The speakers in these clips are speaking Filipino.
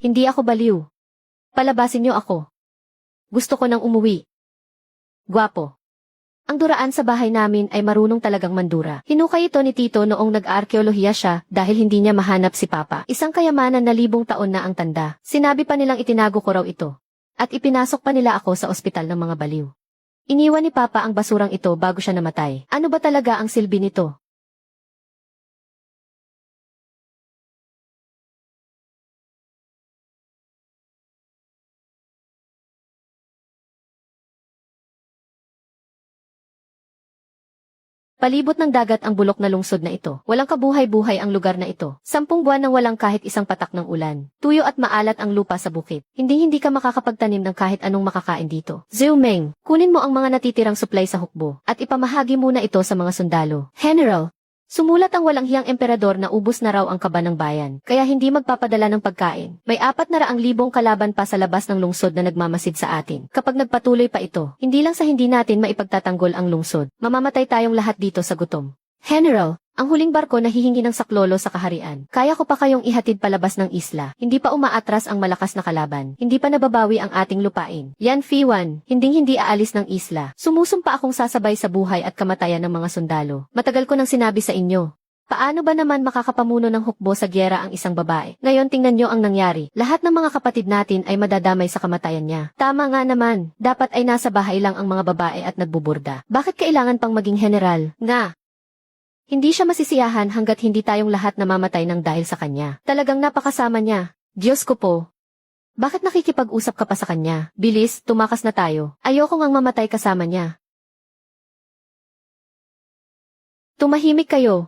Hindi ako baliw. Palabasin niyo ako. Gusto ko nang umuwi. Gwapo. Ang duraan sa bahay namin ay marunong talagang mandura. Hinukay ito ni Tito noong nag-aarkeolohiya siya dahil hindi niya mahanap si Papa. Isang kayamanan na 1,000 taon na ang tanda. Sinabi pa nilang itinago ko raw ito. At ipinasok pa nila ako sa ospital ng mga baliw. Iniwan ni Papa ang basurang ito bago siya namatay. Ano ba talaga ang silbi nito? Palibot ng dagat ang bulok na lungsod na ito. Walang kabuhay-buhay ang lugar na ito. 10 buwan nang walang kahit isang patak ng ulan. Tuyo at maalat ang lupa sa bukid. Hindi ka makakapagtanim ng kahit anong makakain dito. Zhou-Meng, kunin mo ang mga natitirang supply sa hukbo at ipamahagi muna ito sa mga sundalo. General, sumulat ang walang hiyang emperador na ubos na raw ang kaba ng bayan, kaya hindi magpapadala ng pagkain. May 400,000 kalaban pa sa labas ng lungsod na nagmamasid sa atin. Kapag nagpatuloy pa ito, hindi lang sa hindi natin maipagtatanggol ang lungsod, mamamatay tayong lahat dito sa gutom. General, ang huling barko na hihingi ng saklolo sa kaharian. Kaya ko pa kayong ihatid palabas ng isla. Hindi pa umaatras ang malakas na kalaban. Hindi pa nababawi ang ating lupain. Yan Fiwan, hindi aalis ng isla. Sumusumpa akong sasabay sa buhay at kamatayan ng mga sundalo. Matagal ko nang sinabi sa inyo. Paano ba naman makakapamuno ng hukbo sa gyera ang isang babae? Ngayon tingnan nyo ang nangyari. Lahat ng mga kapatid natin ay madadamay sa kamatayan niya. Tama nga naman, dapat ay nasa bahay lang ang mga babae at nagbuburda. Bakit kailangan pang maging general? Nga! Hindi siya masisiyahan hanggat hindi tayong lahat namamatay ng dahil sa kanya. Talagang napakasama niya. Diyos ko po. Bakit nakikipag-usap ka pa sa kanya? Bilis, tumakas na tayo. Ayoko ngang mamatay kasama niya. Tumahimik kayo.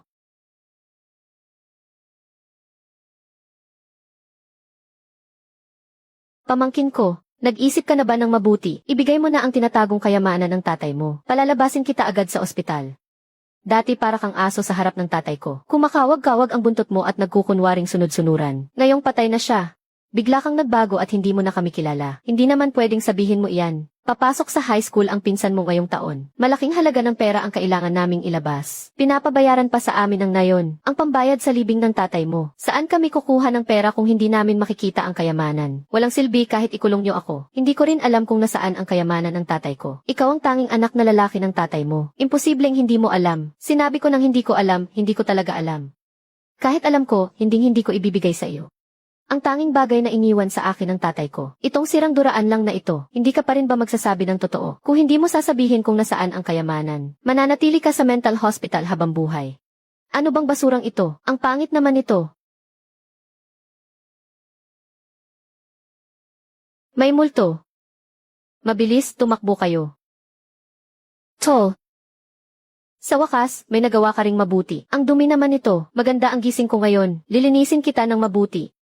Pamangkin ko, nag-isip ka na ba ng mabuti? Ibigay mo na ang tinatagong kayamanan ng tatay mo. Palalabasin kita agad sa ospital. Dati para kang aso sa harap ng tatay ko. Kumakawag-kawag ang buntot mo at nagkukunwaring sunod-sunuran. Ngayong patay na siya. Bigla kang nagbago at hindi mo na kami kilala. Hindi naman pwedeng sabihin mo iyan. Papasok sa high school ang pinsan mo ngayong taon. Malaking halaga ng pera ang kailangan naming ilabas. Pinapabayaran pa sa amin ng nayon. Ang pambayad sa libing ng tatay mo. Saan kami kukuha ng pera kung hindi namin makikita ang kayamanan? Walang silbi kahit ikulong niyo ako. Hindi ko rin alam kung nasaan ang kayamanan ng tatay ko. Ikaw ang tanging anak na lalaki ng tatay mo. Imposibleng hindi mo alam. Sinabi ko nang hindi ko alam, hindi ko talaga alam. Kahit alam ko, hindi ko ibibigay sa iyo. Ang tanging bagay na iniwan sa akin ng tatay ko. Itong sirang duraan lang na ito. Hindi ka pa rin ba magsasabi ng totoo? Kung hindi mo sasabihin kung nasaan ang kayamanan, mananatili ka sa mental hospital habang buhay. Ano bang basurang ito? Ang pangit naman ito. May multo. Mabilis, tumakbo kayo. Tol. Sa wakas, may nagawa ka ring mabuti. Ang dumi naman ito. Maganda ang gising ko ngayon. Lilinisin kita ng mabuti.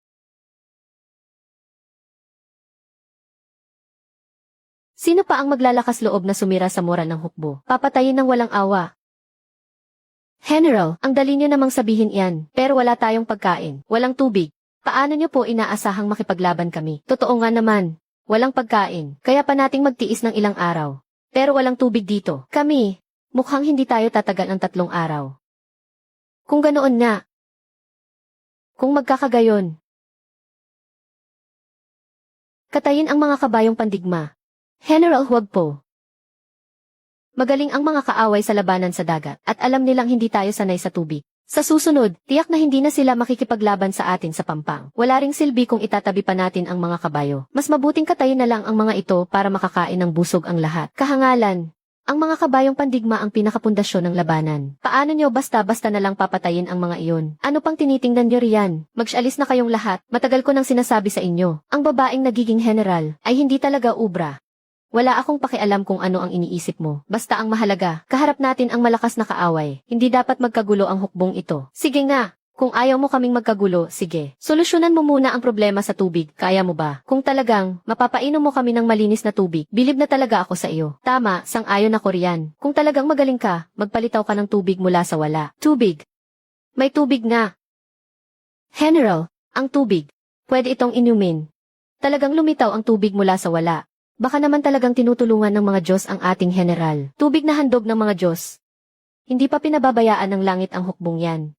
Sino pa ang maglalakas loob na sumira sa moral ng hukbo? Papatayin ng walang awa. General, ang dali niyo namang sabihin iyan, pero wala tayong pagkain, walang tubig. Paano niyo po inaasahang makipaglaban kami? Totoo nga naman, walang pagkain, kaya pa nating magtiis ng ilang araw. Pero walang tubig dito. Kami, mukhang hindi tayo tatagal ng 3 araw. Kung ganoon nga, kung magkakagayon, katayin ang mga kabayong pandigma. General, huwag po. Magaling ang mga kaaway sa labanan sa dagat at alam nilang hindi tayo sanay sa tubig. Sa susunod, tiyak na hindi na sila makikipaglaban sa atin sa pampang. Wala ring silbi kung itatabi pa natin ang mga kabayo. Mas mabuting katayin na lang ang mga ito para makakain ng busog ang lahat. Kahangalan. Ang mga kabayong pandigma ang pinakapundasyon ng labanan. Paano nyo basta-basta na lang papatayin ang mga iyon? Ano pang tinitingnan nyo riyan? Mag-alis na kayong lahat. Matagal ko nang sinasabi sa inyo. Ang babaeng nagiging general ay hindi talaga ubra. Wala akong pakialam kung ano ang iniisip mo. Basta ang mahalaga, kaharap natin ang malakas na kaaway. Hindi dapat magkagulo ang hukbong ito. Sige nga, kung ayaw mo kaming magkagulo, sige. Solusyonan mo muna ang problema sa tubig. Kaya mo ba? Kung talagang, mapapainom mo kami ng malinis na tubig, bilib na talaga ako sa iyo. Tama, sang-ayon ako riyan. Kung talagang magaling ka, magpalitaw ka ng tubig mula sa wala. Tubig. May tubig nga. General, ang tubig. Pwede itong inumin. Talagang lumitaw ang tubig mula sa wala. Baka naman talagang tinutulungan ng mga Diyos ang ating general. Tubig na handog ng mga Diyos. Hindi pa pinababayaan ng langit ang hukbong yan.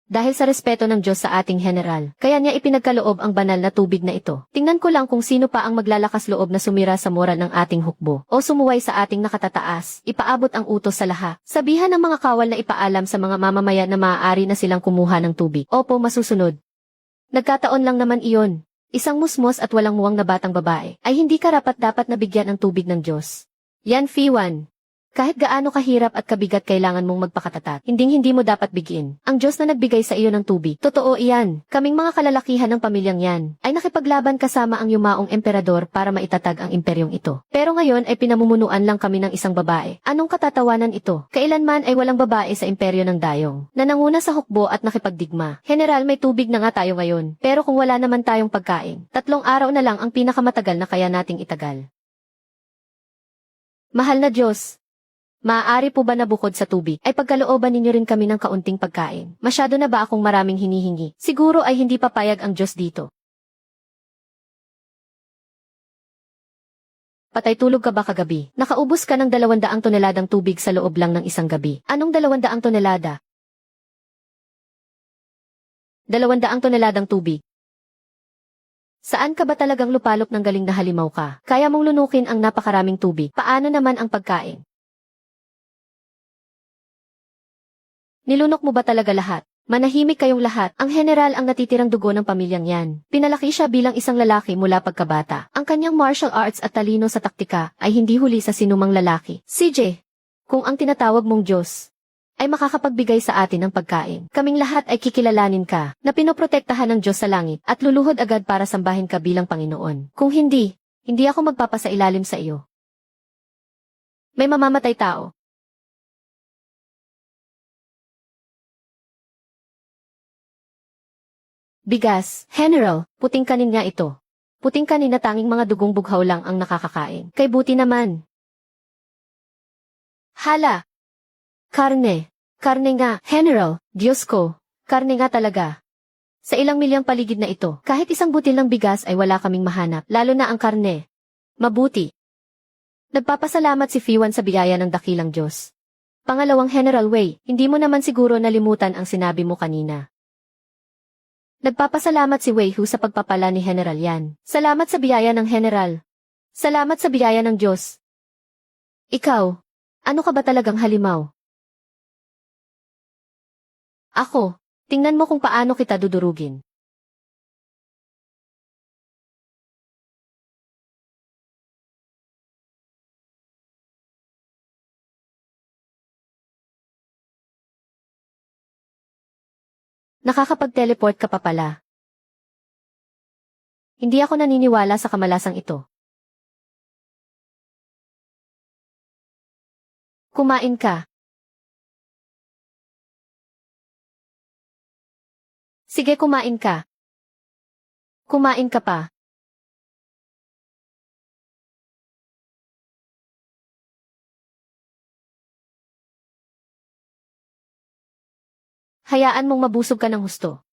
Dahil sa respeto ng Diyos sa ating general, kaya niya ipinagkaloob ang banal na tubig na ito. Tingnan ko lang kung sino pa ang maglalakas loob na sumira sa moral ng ating hukbo, o sumuway sa ating nakatataas, ipaabot ang utos sa lahat. Sabihan ng mga kawal na ipaalam sa mga mamamayan na maaari na silang kumuha ng tubig. Opo, masusunod. Nagkataon lang naman iyon. Isang musmos at walang muwang na batang babae, ay hindi karapat-dapat na bigyan ng tubig ng Diyos. Yan, Fiwan. Kahit gaano kahirap at kabigat kailangan mong magpakatatat, hindi mo dapat bigyan. Ang Diyos na nagbigay sa iyo ng tubig. Totoo iyan. Kaming mga kalalakihan ng pamilyang yan, ay nakipaglaban kasama ang yumaong emperador para maitatag ang imperyong ito. Pero ngayon ay pinamumunuan lang kami ng isang babae. Anong katatawanan ito? Kailanman ay walang babae sa imperyo ng Dayong, na nanguna sa hukbo at nakipagdigma. General, may tubig na nga tayo ngayon. Pero kung wala naman tayong pagkain, 3 araw na lang ang pinakamatagal na kaya nating itagal. Mahal na Diyos, maaari po ba na bukod sa tubig, ay pagkalooban ninyo rin kami ng kaunting pagkain? Masyado na ba akong maraming hinihingi? Siguro ay hindi papayag ang Diyos dito. Patay tulog ka ba kagabi? Nakaubos ka ng 200 toneladang tubig sa loob lang ng isang gabi. Anong 200 tonelada? 200 toneladang tubig. Saan ka ba talagang lupalop ng galing na halimaw ka? Kaya mong lunukin ang napakaraming tubig. Paano naman ang pagkain? Nilunok mo ba talaga lahat? Manahimik kayong lahat. Ang general ang natitirang dugo ng pamilyang yan. Pinalaki siya bilang isang lalaki mula pagkabata. Ang kanyang martial arts at talino sa taktika ay hindi huli sa sinumang lalaki. CJ, kung ang tinatawag mong Diyos ay makakapagbigay sa atin ng pagkain, kaming lahat ay kikilalanin ka na pinoprotektahan ng Diyos sa langit at luluhod agad para sambahin ka bilang Panginoon. Kung hindi ako magpapasailalim sa iyo. May mamamatay tao. Bigas, General, puting kanin nga ito. Puting kanin na tanging mga dugong bughaw lang ang nakakakain. Kay buti naman. Hala! Karne. Karne nga, General, Diyos ko. Karne nga talaga. Sa ilang milyang paligid na ito, kahit isang butil ng bigas ay wala kaming mahanap, lalo na ang karne. Mabuti. Nagpapasalamat si Fiwan sa biyaya ng dakilang Diyos. Pangalawang General Wei, hindi mo naman siguro nalimutan ang sinabi mo kanina. Nagpapasalamat si Wei Hu sa pagpapala ni General Yan. Salamat sa biyaya ng General. Salamat sa biyaya ng Diyos. Ikaw, ano ka ba talagang halimaw? Ako, tingnan mo kung paano kita dudurugin. Nakakapag-teleport ka pa pala. Hindi ako naniniwala sa kamalasang ito. Kumain ka. Sige, kumain ka. Kumain ka pa. Hayaan mong mabusog ka ng husto.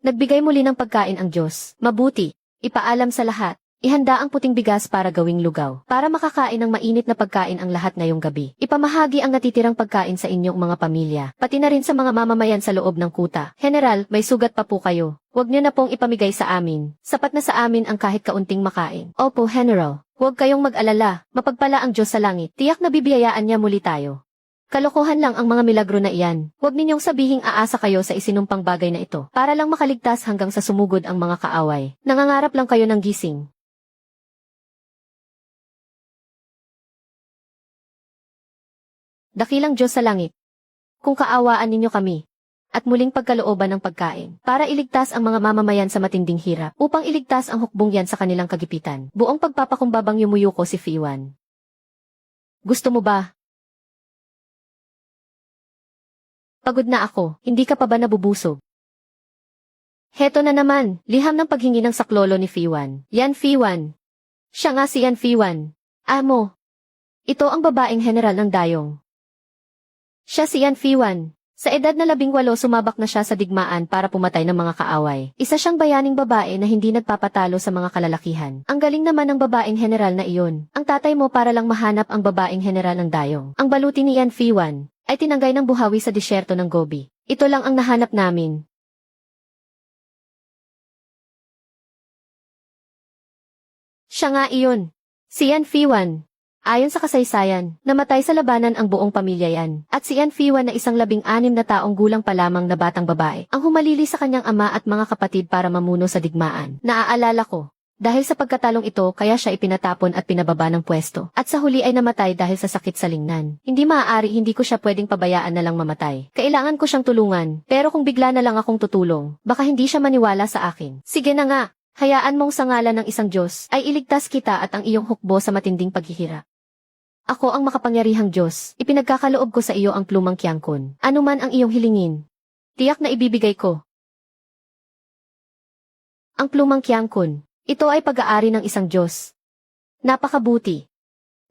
Nagbigay muli ng pagkain ang Diyos. Mabuti. Ipaalam sa lahat. Ihanda ang puting bigas para gawing lugaw. Para makakain ng mainit na pagkain ang lahat ngayong gabi. Ipamahagi ang natitirang pagkain sa inyong mga pamilya. Pati na rin sa mga mamamayan sa loob ng kuta. General, may sugat pa po kayo. Huwag niyo na pong ipamigay sa amin. Sapat na sa amin ang kahit kaunting makain. Opo, General. Huwag kayong mag-alala. Mapagpala ang Diyos sa langit. Tiyak na bibiyayaan niya muli tayo. Kalokohan lang ang mga milagro na iyan. Huwag ninyong sabihing aasa kayo sa isinumpang bagay na ito. Para lang makaligtas hanggang sa sumugod ang mga kaaway. Nangangarap lang kayo ng gising. Dakilang Diyos sa langit, kung kaawaan ninyo kami, at muling pagkalooban ng pagkain, para iligtas ang mga mamamayan sa matinding hirap, upang iligtas ang hukbong yan sa kanilang kagipitan. Buong pagpapakumbabang yumuyuko si Fiwan. Gusto mo ba? Pagod na ako, hindi ka pa ba nabubusog? Heto na naman, liham ng paghingi ng saklolo ni Fiwan. Yan Fiwan. Siya nga si Yan Fiwan. Amo. Ito ang babaeng general ng Dayong. Siya si Yan Fiwan. Sa edad na 18 sumabak na siya sa digmaan para pumatay ng mga kaaway. Isa siyang bayaning babae na hindi nagpapatalo sa mga kalalakihan. Ang galing naman ng babaeng general na iyon. Ang tatay mo para lang mahanap ang babaeng general ng dayong. Ang baluti ni Yan Fiwan ay tinanggay ng buhawi sa disyerto ng Gobi. Ito lang ang nahanap namin. Siya nga iyon. Si Yan Fiwan. Ayon sa kasaysayan, namatay sa labanan ang buong pamilya yan. At si Yan Fiwan na isang 16 na taong gulang pa lamang na batang babae, ang humalili sa kanyang ama at mga kapatid para mamuno sa digmaan. Naaalala ko. Dahil sa pagkatalong ito, kaya siya ipinatapon at pinababa ng pwesto. At sa huli ay namatay dahil sa sakit sa lingnan. Hindi maaari, hindi ko siya pwedeng pabayaan na lang mamatay. Kailangan ko siyang tulungan, pero kung bigla na lang akong tutulong, baka hindi siya maniwala sa akin. Sige na nga. Hayaan mong sa ngalan ng isang Diyos ay iligtas kita at ang iyong hukbo sa matinding paghihirap. Ako ang makapangyarihang Diyos, ipinagkakaloob ko sa iyo ang plumang Kiangkon. Ano man ang iyong hilingin, tiyak na ibibigay ko. Ang plumang Kiangkon, ito ay pag-aari ng isang Diyos. Napakabuti.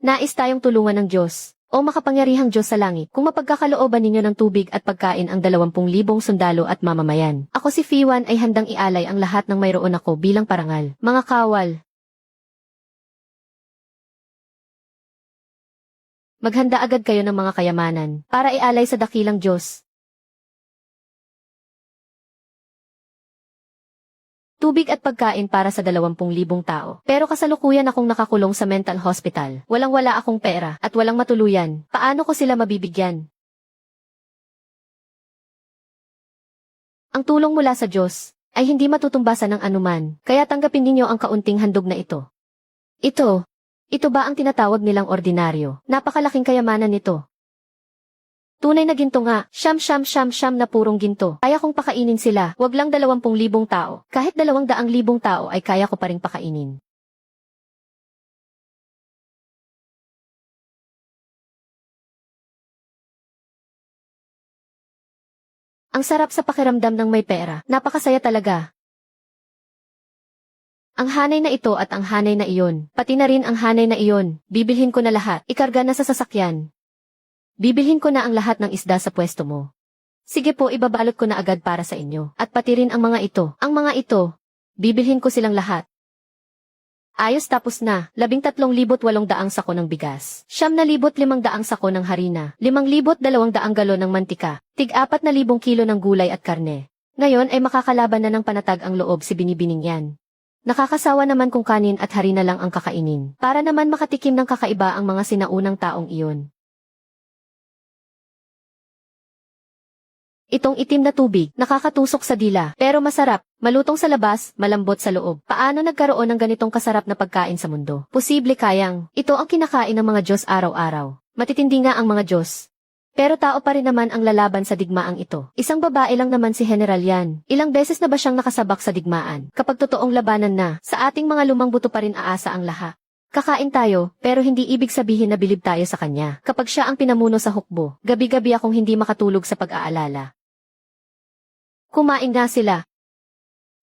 Nais tayong tulungan ng Diyos. O makapangyarihang Diyos sa langit, kung mapagkakalooban ninyo ng tubig at pagkain ang 20,000 sundalo at mamamayan. Ako si Fiwan ay handang ialay ang lahat ng mayroon ako bilang parangal. Mga kawal. Maghanda agad kayo ng mga kayamanan para ialay sa dakilang Diyos. Tubig at pagkain para sa 20,000 tao. Pero kasalukuyan akong nakakulong sa mental hospital. Walang-wala akong pera at walang matuluyan. Paano ko sila mabibigyan? Ang tulong mula sa Diyos ay hindi matutumbasan ng anuman, kaya tanggapin ninyo ang kaunting handog na ito. Ito ba ang tinatawag nilang ordinaryo? Napakalaking kayamanan nito. Tunay na ginto nga, siyam na purong ginto. Kaya kong pakainin sila, wag lang 20,000 tao. Kahit 200,000 tao ay kaya ko pa ring pakainin. Ang sarap sa pakiramdam ng may pera, napakasaya talaga. Ang hanay na ito at ang hanay na iyon, pati na rin ang hanay na iyon, bibilhin ko na lahat, ikarga na sa sasakyan. Bibilhin ko na ang lahat ng isda sa pwesto mo. Sige po, ibabalot ko na agad para sa inyo. At pati rin ang mga ito. Ang mga ito, bibilhin ko silang lahat. Ayos, tapos na. 13,800 sako ng bigas. 9,500 sako ng harina. 5,200 galon ng mantika. Tig 4,000 kilo ng gulay at karne. Ngayon ay makakalaban na ng panatag ang loob si Binibining yan. Nakakasawa naman kung kanin at harina lang ang kakainin. Para naman makatikim ng kakaiba ang mga sinaunang taong iyon. Itong itim na tubig, nakakatusok sa dila, pero masarap, malutong sa labas, malambot sa loob. Paano nagkaroon ng ganitong kasarap na pagkain sa mundo? Posible kayang, ito ang kinakain ng mga Diyos araw-araw. Matitindi nga ang mga Diyos. Pero tao pa rin naman ang lalaban sa digmaang ito. Isang babae lang naman si General yan. Ilang beses na ba siyang nakasabak sa digmaan? Kapag totoong labanan na, sa ating mga lumang buto pa rin aasa ang lahat. Kakain tayo, pero hindi ibig sabihin na bilib tayo sa kanya. Kapag siya ang pinamuno sa hukbo, gabi-gabi akong hindi makatulog sa pag-aalala. Kumain nga sila.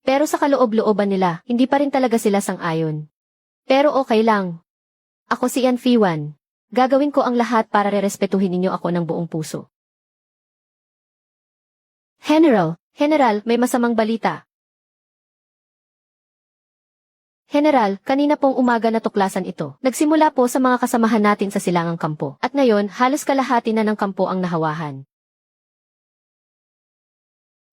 Pero sa kaloob-looban nila, hindi pa rin talaga sila sang-ayon. Pero okay lang. Ako si Yan Fiwan. Gagawin ko ang lahat para rerespetuhin ninyo ako ng buong puso. General, may masamang balita. General, kanina pong umaga natuklasan ito. Nagsimula po sa mga kasamahan natin sa silangang kampo. At ngayon, halos kalahati na ng kampo ang nahawahan.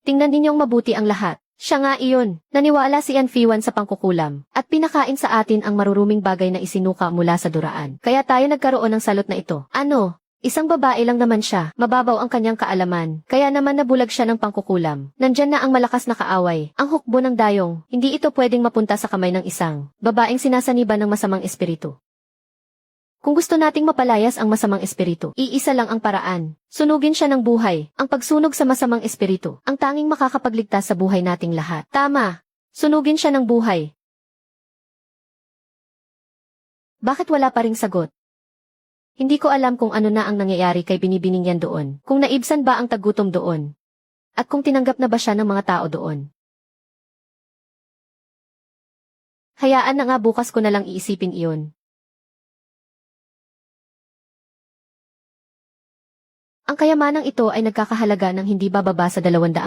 Tingnan ninyong mabuti ang lahat. Siya nga iyon. Naniwala si Yan Fiwan sa pangkukulam, at pinakain sa atin ang maruruming bagay na isinuka mula sa duraan. Kaya tayo nagkaroon ng salot na ito. Ano? Isang babae lang naman siya, mababaw ang kanyang kaalaman, kaya naman nabulag siya ng pangkukulam. Nandyan na ang malakas na kaaway, ang hukbo ng dayong, hindi ito pwedeng mapunta sa kamay ng isang babaeng sinasaniban ng masamang espiritu. Kung gusto nating mapalayas ang masamang espiritu, iisa lang ang paraan. Sunugin siya ng buhay. Ang pagsunog sa masamang espiritu, ang tanging makakapagligtas sa buhay nating lahat. Tama. Sunugin siya ng buhay. Bakit wala pa ring sagot? Hindi ko alam kung ano na ang nangyayari kay Binibining yan doon. Kung naibsan ba ang tagutom doon. At kung tinanggap na ba siya ng mga tao doon. Hayaan na nga, bukas ko na lang iisipin iyon. Ang kayamanang ito ay nagkakahalaga ng hindi bababa sa 200,000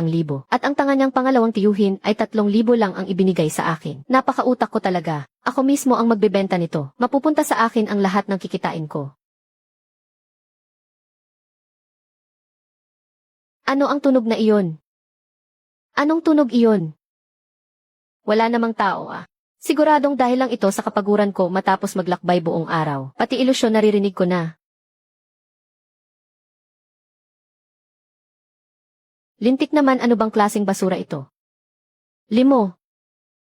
at ang tanga niyang pangalawang tiyuhin ay 3,000 lang ang ibinigay sa akin. Napakautak ko talaga. Ako mismo ang magbebenta nito. Mapupunta sa akin ang lahat ng kikitain ko. Ano ang tunog na iyon? Anong tunog iyon? Wala namang tao ah. Siguradong dahil lang ito sa kapaguran ko matapos maglakbay buong araw. Pati ilusyon naririnig ko na. Lintik naman, ano bang klaseng basura ito? Limo.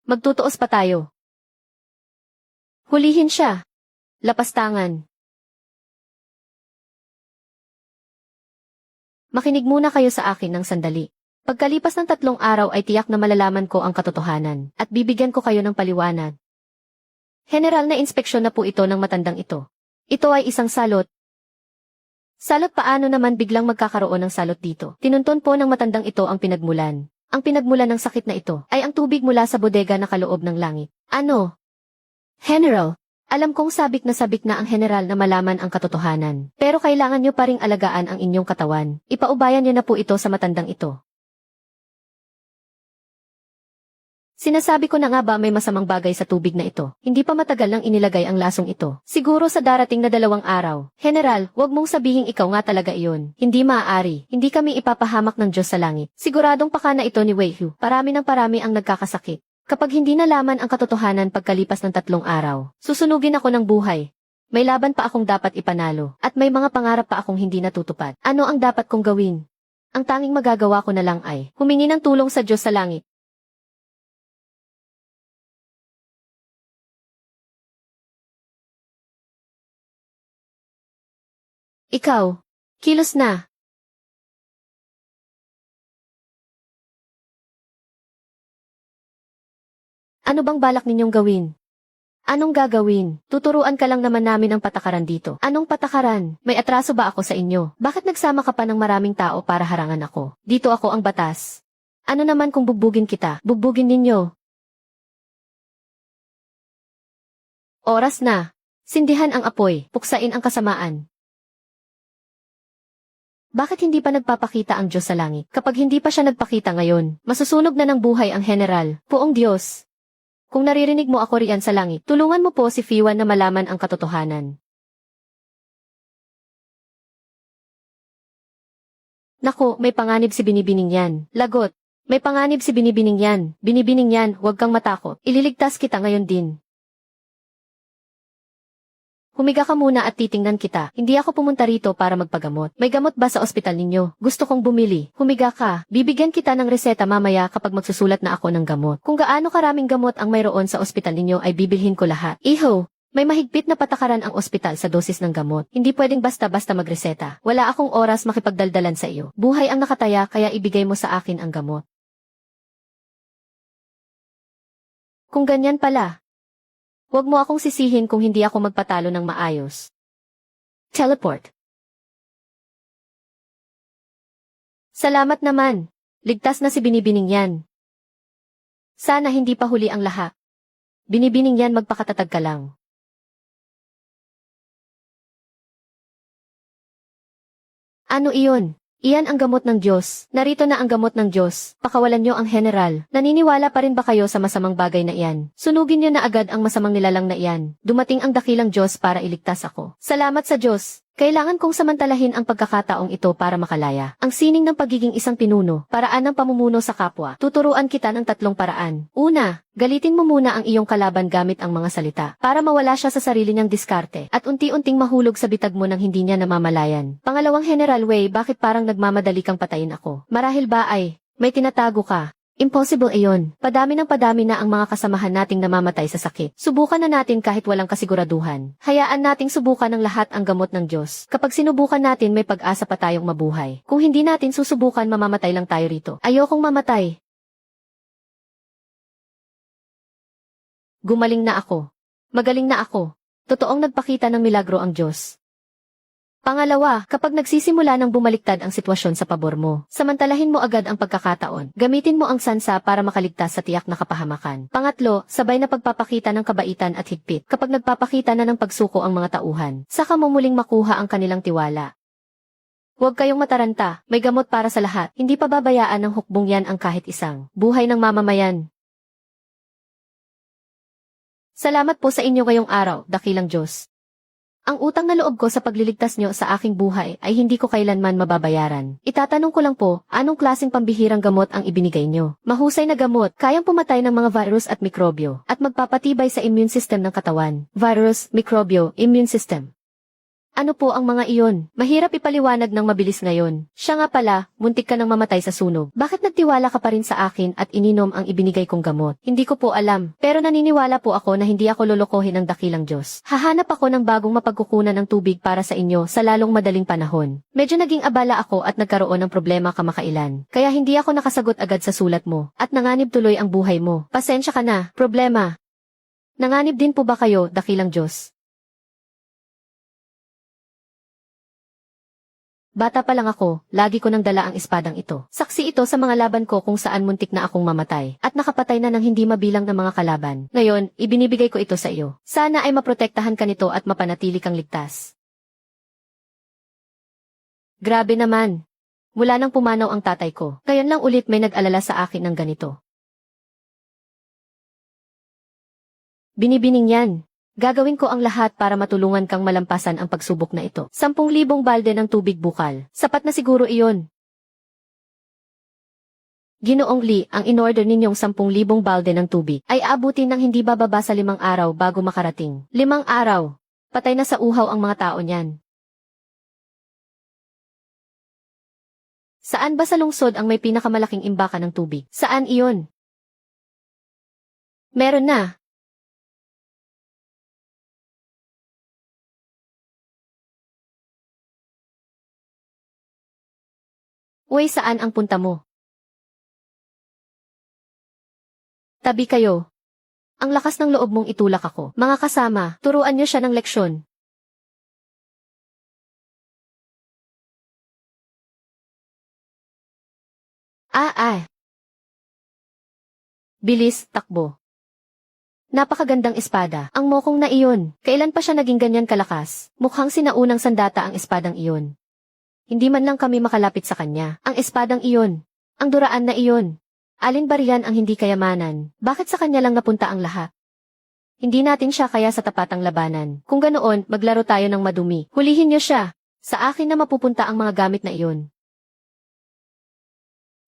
Magtutuos pa tayo. Hulihin siya. Lapastangan. Makinig muna kayo sa akin ng sandali. Pagkalipas ng 3 araw ay tiyak na malalaman ko ang katotohanan at bibigyan ko kayo ng paliwanag. General na inspeksyon na po ito ng matandang ito. Ito ay isang salot. Salot, paano naman biglang magkakaroon ng salot dito? Tinunton po ng matandang ito ang pinagmulan. Ang pinagmulan ng sakit na ito ay ang tubig mula sa bodega na kaloob ng langit. Ano? General, alam kong sabik na ang general na malaman ang katotohanan. Pero kailangan nyo pa ring alagaan ang inyong katawan. Ipaubayan nyo na po ito sa matandang ito. Sinasabi ko na nga ba may masamang bagay sa tubig na ito. Hindi pa matagal nang inilagay ang lasong ito. Siguro sa darating na 2 araw. General, wag mong sabihing ikaw nga talaga iyon. Hindi maaari. Hindi kami ipapahamak ng Diyos sa langit. Siguradong pakana ito ni Wei Hu. Parami ng parami ang nagkakasakit. Kapag hindi nalaman ang katotohanan pagkalipas ng 3 araw, susunugin ako ng buhay. May laban pa akong dapat ipanalo. At may mga pangarap pa akong hindi natutupad. Ano ang dapat kong gawin? Ang tanging magagawa ko na lang ay humingi ng tulong sa Diyos sa langit. Ikaw, kilos na. Ano bang balak ninyong gawin? Anong gagawin? Tuturuan ka lang naman namin ng patakaran dito. Anong patakaran? May atraso ba ako sa inyo? Bakit nagsama ka pa ng maraming tao para harangan ako? Dito ako ang batas. Ano naman kung bugbugin kita? Bugbugin ninyo. Oras na. Sindihan ang apoy, puksain ang kasamaan. Bakit hindi pa nagpapakita ang Diyos sa langit? Kapag hindi pa siya nagpakita ngayon, masusunog na ng buhay ang general. Poong Diyos. Kung naririnig mo ako riyan sa langit, tulungan mo po si Fiwan na malaman ang katotohanan. Naku, may panganib si Binibining yan. Lagot. May panganib si Binibining yan. Binibining yan, huwag kang matakot. Ililigtas kita ngayon din. Humiga ka muna at titingnan kita. Hindi ako pumunta rito para magpagamot. May gamot ba sa ospital ninyo? Gusto kong bumili. Humiga ka. Bibigyan kita ng reseta mamaya kapag magsusulat na ako ng gamot. Kung gaano karaming gamot ang mayroon sa ospital ninyo ay bibilhin ko lahat. Iho, may mahigpit na patakaran ang ospital sa dosis ng gamot. Hindi pwedeng basta-basta magreseta. Wala akong oras makipagdaldalan sa iyo. Buhay ang nakataya kaya ibigay mo sa akin ang gamot. Kung ganyan pala, huwag mo akong sisihin kung hindi ako magpatalo ng maayos. Teleport. Salamat naman. Ligtas na si Binibining yan. Sana hindi pa huli ang lahat. Binibining yan, magpakatatag ka lang. Ano iyon? Iyan ang gamot ng Diyos. Narito na ang gamot ng Diyos. Pakawalan niyo ang general. Naniniwala pa rin ba kayo sa masamang bagay na iyan? Sunugin niyo na agad ang masamang nilalang na iyan. Dumating ang dakilang Diyos para iligtas ako. Salamat sa Diyos. Kailangan kong samantalahin ang pagkakataong ito para makalaya. Ang sining ng pagiging isang pinuno, paraan ng pamumuno sa kapwa. Tuturuan kita ng 3 paraan. Una, galitin mo muna ang iyong kalaban gamit ang mga salita, para mawala siya sa sarili niyang diskarte, at unti-unting mahulog sa bitag mo nang hindi niya namamalayan. Pangalawang, General Wei, bakit parang nagmamadali kang patayin ako? Marahil ba ay, may tinatago ka? Impossible iyon. Padami ng padami na ang mga kasamahan nating namamatay sa sakit. Subukan na natin kahit walang kasiguraduhan. Hayaan nating subukan ng lahat ang gamot ng Diyos. Kapag sinubukan natin, may pag-asa pa tayong mabuhay. Kung hindi natin susubukan, mamamatay lang tayo rito. Ayokong mamatay. Gumaling na ako. Magaling na ako. Totoong nagpakita ng milagro ang Diyos. Pangalawa, kapag nagsisimula ng bumaliktad ang sitwasyon sa pabor mo, samantalahin mo agad ang pagkakataon. Gamitin mo ang sansa para makaligtas sa tiyak na kapahamakan. Pangatlo, sabay na pagpapakita ng kabaitan at higpit. Kapag nagpapakita na ng pagsuko ang mga tauhan, saka mo muling makuha ang kanilang tiwala. Huwag kayong mataranta, may gamot para sa lahat. Hindi pababayaan ng hukbong yan ang kahit isang buhay ng mamamayan. Salamat po sa inyo ngayong araw, dakilang Diyos. Ang utang na loob ko sa pagliligtas nyo sa aking buhay ay hindi ko kailanman mababayaran. Itatanong ko lang po, anong klaseng pambihirang gamot ang ibinigay nyo? Mahusay na gamot, kayang pumatay ng mga virus at mikrobyo, at magpapatibay sa immune system ng katawan. Virus, mikrobyo, immune system. Ano po ang mga iyon? Mahirap ipaliwanag ng mabilis ngayon. Siya nga pala, muntik ka nang mamatay sa sunog. Bakit nagtiwala ka pa rin sa akin at ininom ang ibinigay kong gamot? Hindi ko po alam, pero naniniwala po ako na hindi ako lolokohin ng dakilang Diyos. Hahanap ako ng bagong mapagkukunan ng tubig para sa inyo sa lalong madaling panahon. Medyo naging abala ako at nagkaroon ng problema kamakailan. Kaya hindi ako nakasagot agad sa sulat mo, at nanganib tuloy ang buhay mo. Pasensya ka na, problema. Nanganib din po ba kayo, dakilang Diyos? Bata pa lang ako, lagi ko nang dala ang espadang ito. Saksi ito sa mga laban ko kung saan muntik na akong mamatay, at nakapatay na ng hindi mabilang na mga kalaban. Ngayon, ibinibigay ko ito sa iyo. Sana ay maprotektahan ka nito at mapanatili kang ligtas. Grabe naman. Mula nang pumanaw ang tatay ko, ngayon lang ulit may nag-alala sa akin ng ganito. Binibining yan. Gagawin ko ang lahat para matulungan kang malampasan ang pagsubok na ito. 10,000 balde ng tubig bukal. Sapat na siguro iyon. Ginoong Lee, ang in-order ninyong 10,000 balde ng tubig ay aabutin ng hindi bababa sa 5 araw bago makarating. 5 araw. Patay na sa uhaw ang mga tao niyan. Saan ba sa lungsod ang may pinakamalaking imbakan ng tubig? Saan iyon? Meron na. Uy, saan ang punta mo? Tabi kayo. Ang lakas ng loob mong itulak ako. Mga kasama, turuan niyo siya ng leksyon. Bilis, takbo. Napakagandang espada. Ang mokong na iyon. Kailan pa siya naging ganyan kalakas? Mukhang sinaunang sandata ang espadang iyon. Hindi man lang kami makalapit sa kanya. Ang espadang iyon. Ang duraan na iyon. Alin ba riyan ang hindi kayamanan? Bakit sa kanya lang napunta ang lahat? Hindi natin siya kaya sa tapatang labanan. Kung ganoon, maglaro tayo ng madumi. Hulihin niyo siya. Sa akin na mapupunta ang mga gamit na iyon.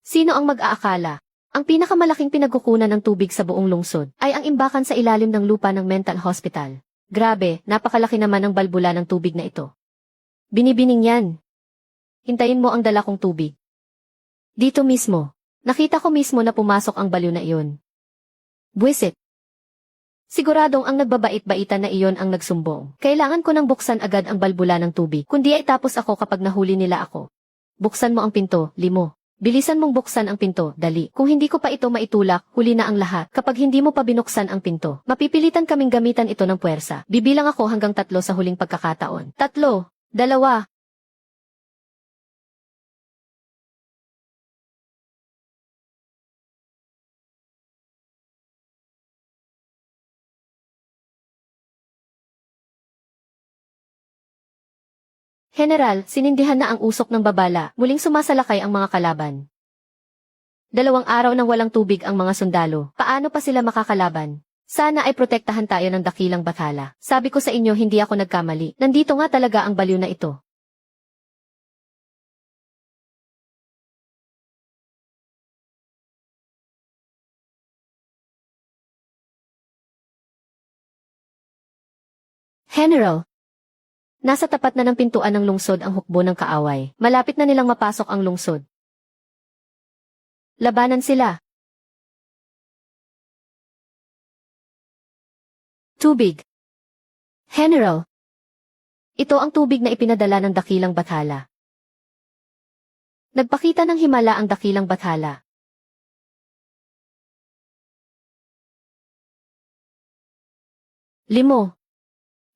Sino ang mag-aakala? Ang pinakamalaking pinagkukunan ng tubig sa buong lungsod ay ang imbakan sa ilalim ng lupa ng mental hospital. Grabe, napakalaki naman ang balbula ng tubig na ito. Binibining yan. Hintayin mo ang dala kong tubig. Dito mismo. Nakita ko mismo na pumasok ang baliw na iyon. Buwisit. Siguradong ang nagbabait-baitan na iyon ang nagsumbong. Kailangan ko nang buksan agad ang balbula ng tubig, kundi ay tapos ako kapag nahuli nila ako. Buksan mo ang pinto, Limo. Bilisan mong buksan ang pinto, dali. Kung hindi ko pa ito maitulak, huli na ang lahat. Kapag hindi mo pa binuksan ang pinto, mapipilitan kaming gamitan ito ng puwersa. Bibilang ako hanggang 3 sa huling pagkakataon. 3, 2. General, sinindihan na ang usok ng babala, muling sumasalakay ang mga kalaban. 2 araw nang walang tubig ang mga sundalo, paano pa sila makakalaban? Sana ay protektahan tayo ng dakilang bathala. Sabi ko sa inyo hindi ako nagkamali, nandito nga talaga ang baliw na ito. General, nasa tapat na ng pintuan ng lungsod ang hukbo ng kaaway. Malapit na nilang mapasok ang lungsod. Labanan sila. Tubig. General. Ito ang tubig na ipinadala ng dakilang bathala. Nagpakita ng himala ang dakilang bathala. Limo.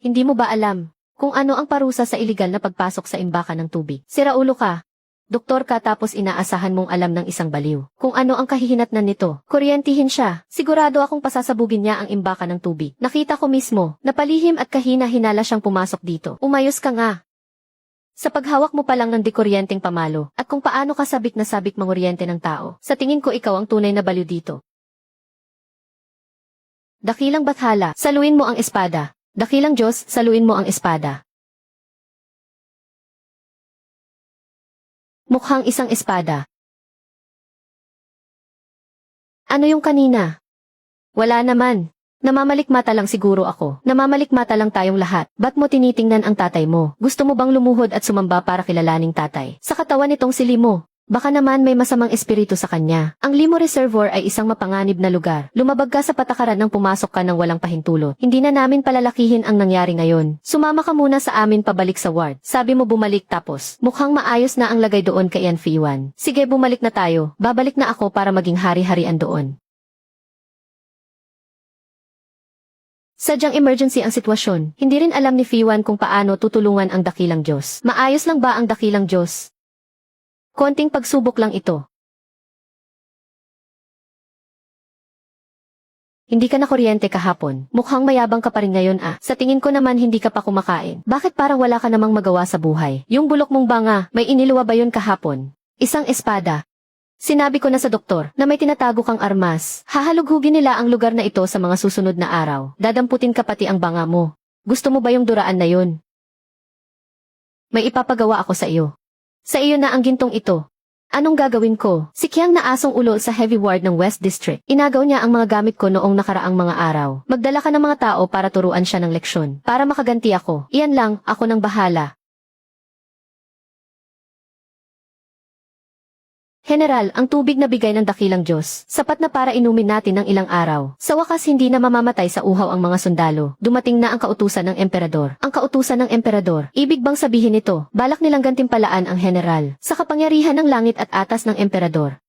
Hindi mo ba alam kung ano ang parusa sa iligal na pagpasok sa imbakan ng tubig? Siraulo ka. Doktor ka tapos inaasahan mong alam ng isang baliw kung ano ang kahihinatnan nito. Kuryentihin siya. Sigurado akong pasasabugin niya ang imbakan ng tubig. Nakita ko mismo, napalihim at kahina-hinala siyang pumasok dito. Umayos ka nga. Sa paghawak mo pa lang ng dikuryenteng pamalo, at kung paano ka sabik na sabik manguryente ng tao, sa tingin ko ikaw ang tunay na baliw dito. Dakilang bathala, saluin mo ang espada. Dakilang Diyos, saluin mo ang espada. Mukhang isang espada. Ano yung kanina? Wala naman. Namamalikmata lang siguro ako. Namamalikmata lang tayong lahat. Ba't mo tinitingnan ang tatay mo? Gusto mo bang lumuhod at sumamba para kilalaning tatay? Sa katawan nitong si Limo. Baka naman may masamang espiritu sa kanya. Ang Limo Reservoir ay isang mapanganib na lugar. Lumabag ka sa patakaran nang pumasok ka ng walang pahintulot. Hindi na namin palalakihin ang nangyari ngayon. Sumama ka muna sa amin pabalik sa ward. Sabi mo bumalik tapos. Mukhang maayos na ang lagay doon kay Yanfiwan. Sige bumalik na tayo. Babalik na ako para maging hari-harian doon. Sadyang emergency ang sitwasyon. Hindi rin alam ni Fiwan kung paano tutulungan ang dakilang Diyos. Maayos lang ba ang dakilang Diyos? Konting pagsubok lang ito. Hindi ka na kuryente kahapon. Mukhang mayabang ka pa rin ngayon ah. Sa tingin ko naman hindi ka pa kumakain. Bakit parang wala ka namang magawa sa buhay? Yung bulok mong banga, may iniluwa ba yun kahapon? Isang espada. Sinabi ko na sa doktor na may tinatago kang armas. Hahalughugin nila ang lugar na ito sa mga susunod na araw. Dadamputin ka pati ang banga mo. Gusto mo ba yung duraan na yun? May ipapagawa ako sa iyo. Sa iyo na ang gintong ito. Anong gagawin ko? Si Kiang na asong ulo sa heavy ward ng West District. Inagaw niya ang mga gamit ko noong nakaraang mga araw. Magdala ka ng mga tao para turuan siya ng leksyon. Para makaganti ako. Iyan lang, ako nang bahala. General, ang tubig na bigay ng dakilang Diyos, sapat na para inumin natin ng ilang araw. Sa wakas hindi na mamamatay sa uhaw ang mga sundalo. Dumating na ang kautusan ng emperador. Ang kautusan ng emperador, ibig bang sabihin nito, balak nilang gantimpalaan ang general, sa kapangyarihan ng langit at atas ng emperador.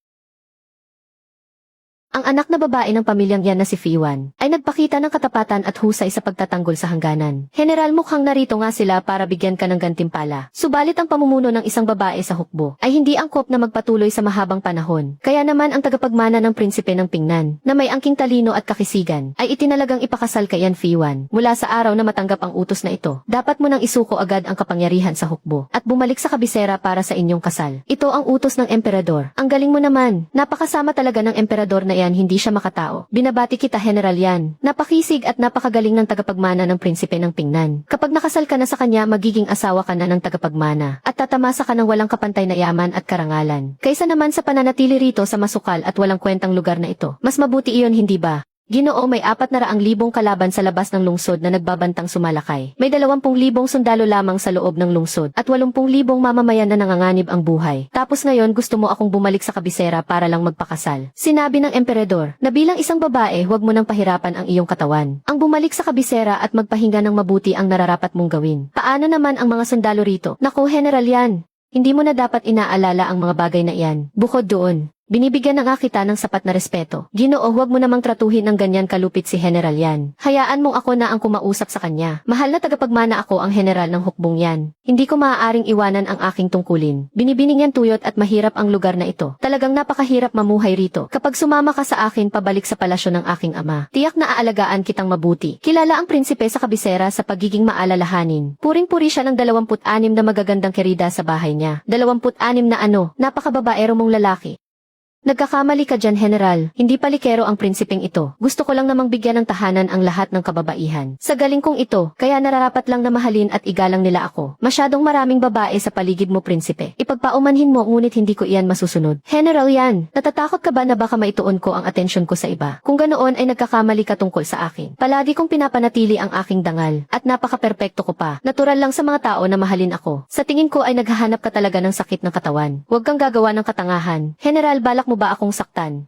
Ang anak na babae ng pamilyang yan na si Fiwan, ay nagpakita ng katapatan at husay sa pagtatanggol sa hangganan. General mukhang narito nga sila para bigyan ka ng gantimpala. Subalit ang pamumuno ng isang babae sa hukbo, ay hindi angkop na magpatuloy sa mahabang panahon. Kaya naman ang tagapagmana ng prinsipe ng Pingnan, na may angking talino at kakisigan, ay itinalagang ipakasal kay Yan Fiwan. Mula sa araw na matanggap ang utos na ito, dapat mo nang isuko agad ang kapangyarihan sa hukbo, at bumalik sa kabisera para sa inyong kasal. Ito ang utos ng emperador. Ang galing mo naman, napakasama talaga ng emperador na yan, hindi siya makatao. Binabati kita General Yan. Napakisig at napakagaling ng tagapagmana ng prinsipe ng Pingnan. Kapag nakasal ka na sa kanya, magiging asawa ka na ng tagapagmana. At tatamasa ka ng walang kapantay na yaman at karangalan. Kaysa naman sa pananatili rito sa masukal at walang kwentang lugar na ito. Mas mabuti iyon, hindi ba? Ginoo, may 400,000 kalaban sa labas ng lungsod na nagbabantang sumalakay. May 20,000 sundalo lamang sa loob ng lungsod at 80,000 mamamayan na nanganganib ang buhay. Tapos ngayon gusto mo akong bumalik sa kabisera para lang magpakasal. Sinabi ng emperador na bilang isang babae huwag mo nang pahirapan ang iyong katawan. Ang bumalik sa kabisera at magpahinga ng mabuti ang nararapat mong gawin. Paano naman ang mga sundalo rito? Naku, General Yan. Hindi mo na dapat inaalala ang mga bagay na iyan. Bukod doon, binibigyan na nga kita ng sapat na respeto. Ginoo, huwag mo namang tratuhin ng ganyan kalupit si General Yan. Hayaan mong ako na ang kumausap sa kanya. Mahal na tagapagmana ako ang general ng hukbong yan. Hindi ko maaaring iwanan ang aking tungkulin. Binibining yan tuyot at mahirap ang lugar na ito. Talagang napakahirap mamuhay rito. Kapag sumama ka sa akin pabalik sa palasyo ng aking ama, tiyak na aalagaan kitang mabuti. Kilala ang prinsipe sa kabisera sa pagiging maalalahanin. Puring-puri siya ng 26 na magagandang kerida sa bahay niya. 26 na napakababaero mong lalaki. Nagkakamali ka dyan, General. Hindi palikero ang prinsipeng ito. Gusto ko lang namang bigyan ng tahanan ang lahat ng kababaihan. Sa galing kong ito, kaya nararapat lang na mahalin at igalang nila ako. Masyadong maraming babae sa paligid mo, prinsipe. Ipagpaumanhin mo ngunit hindi ko iyan masusunod. General Yan, natatakot ka ba na baka maituon ko ang atensyon ko sa iba? Kung ganoon ay nagkakamali ka tungkol sa akin. Palagi kong pinapanatili ang aking dangal at napaka-perpekto ko pa. Natural lang sa mga tao na mahalin ako. Sa tingin ko ay naghahanap ka talaga ng sakit ng katawan. Huwag kang gagawa ng katangahan. General, balak mo ba akong saktan?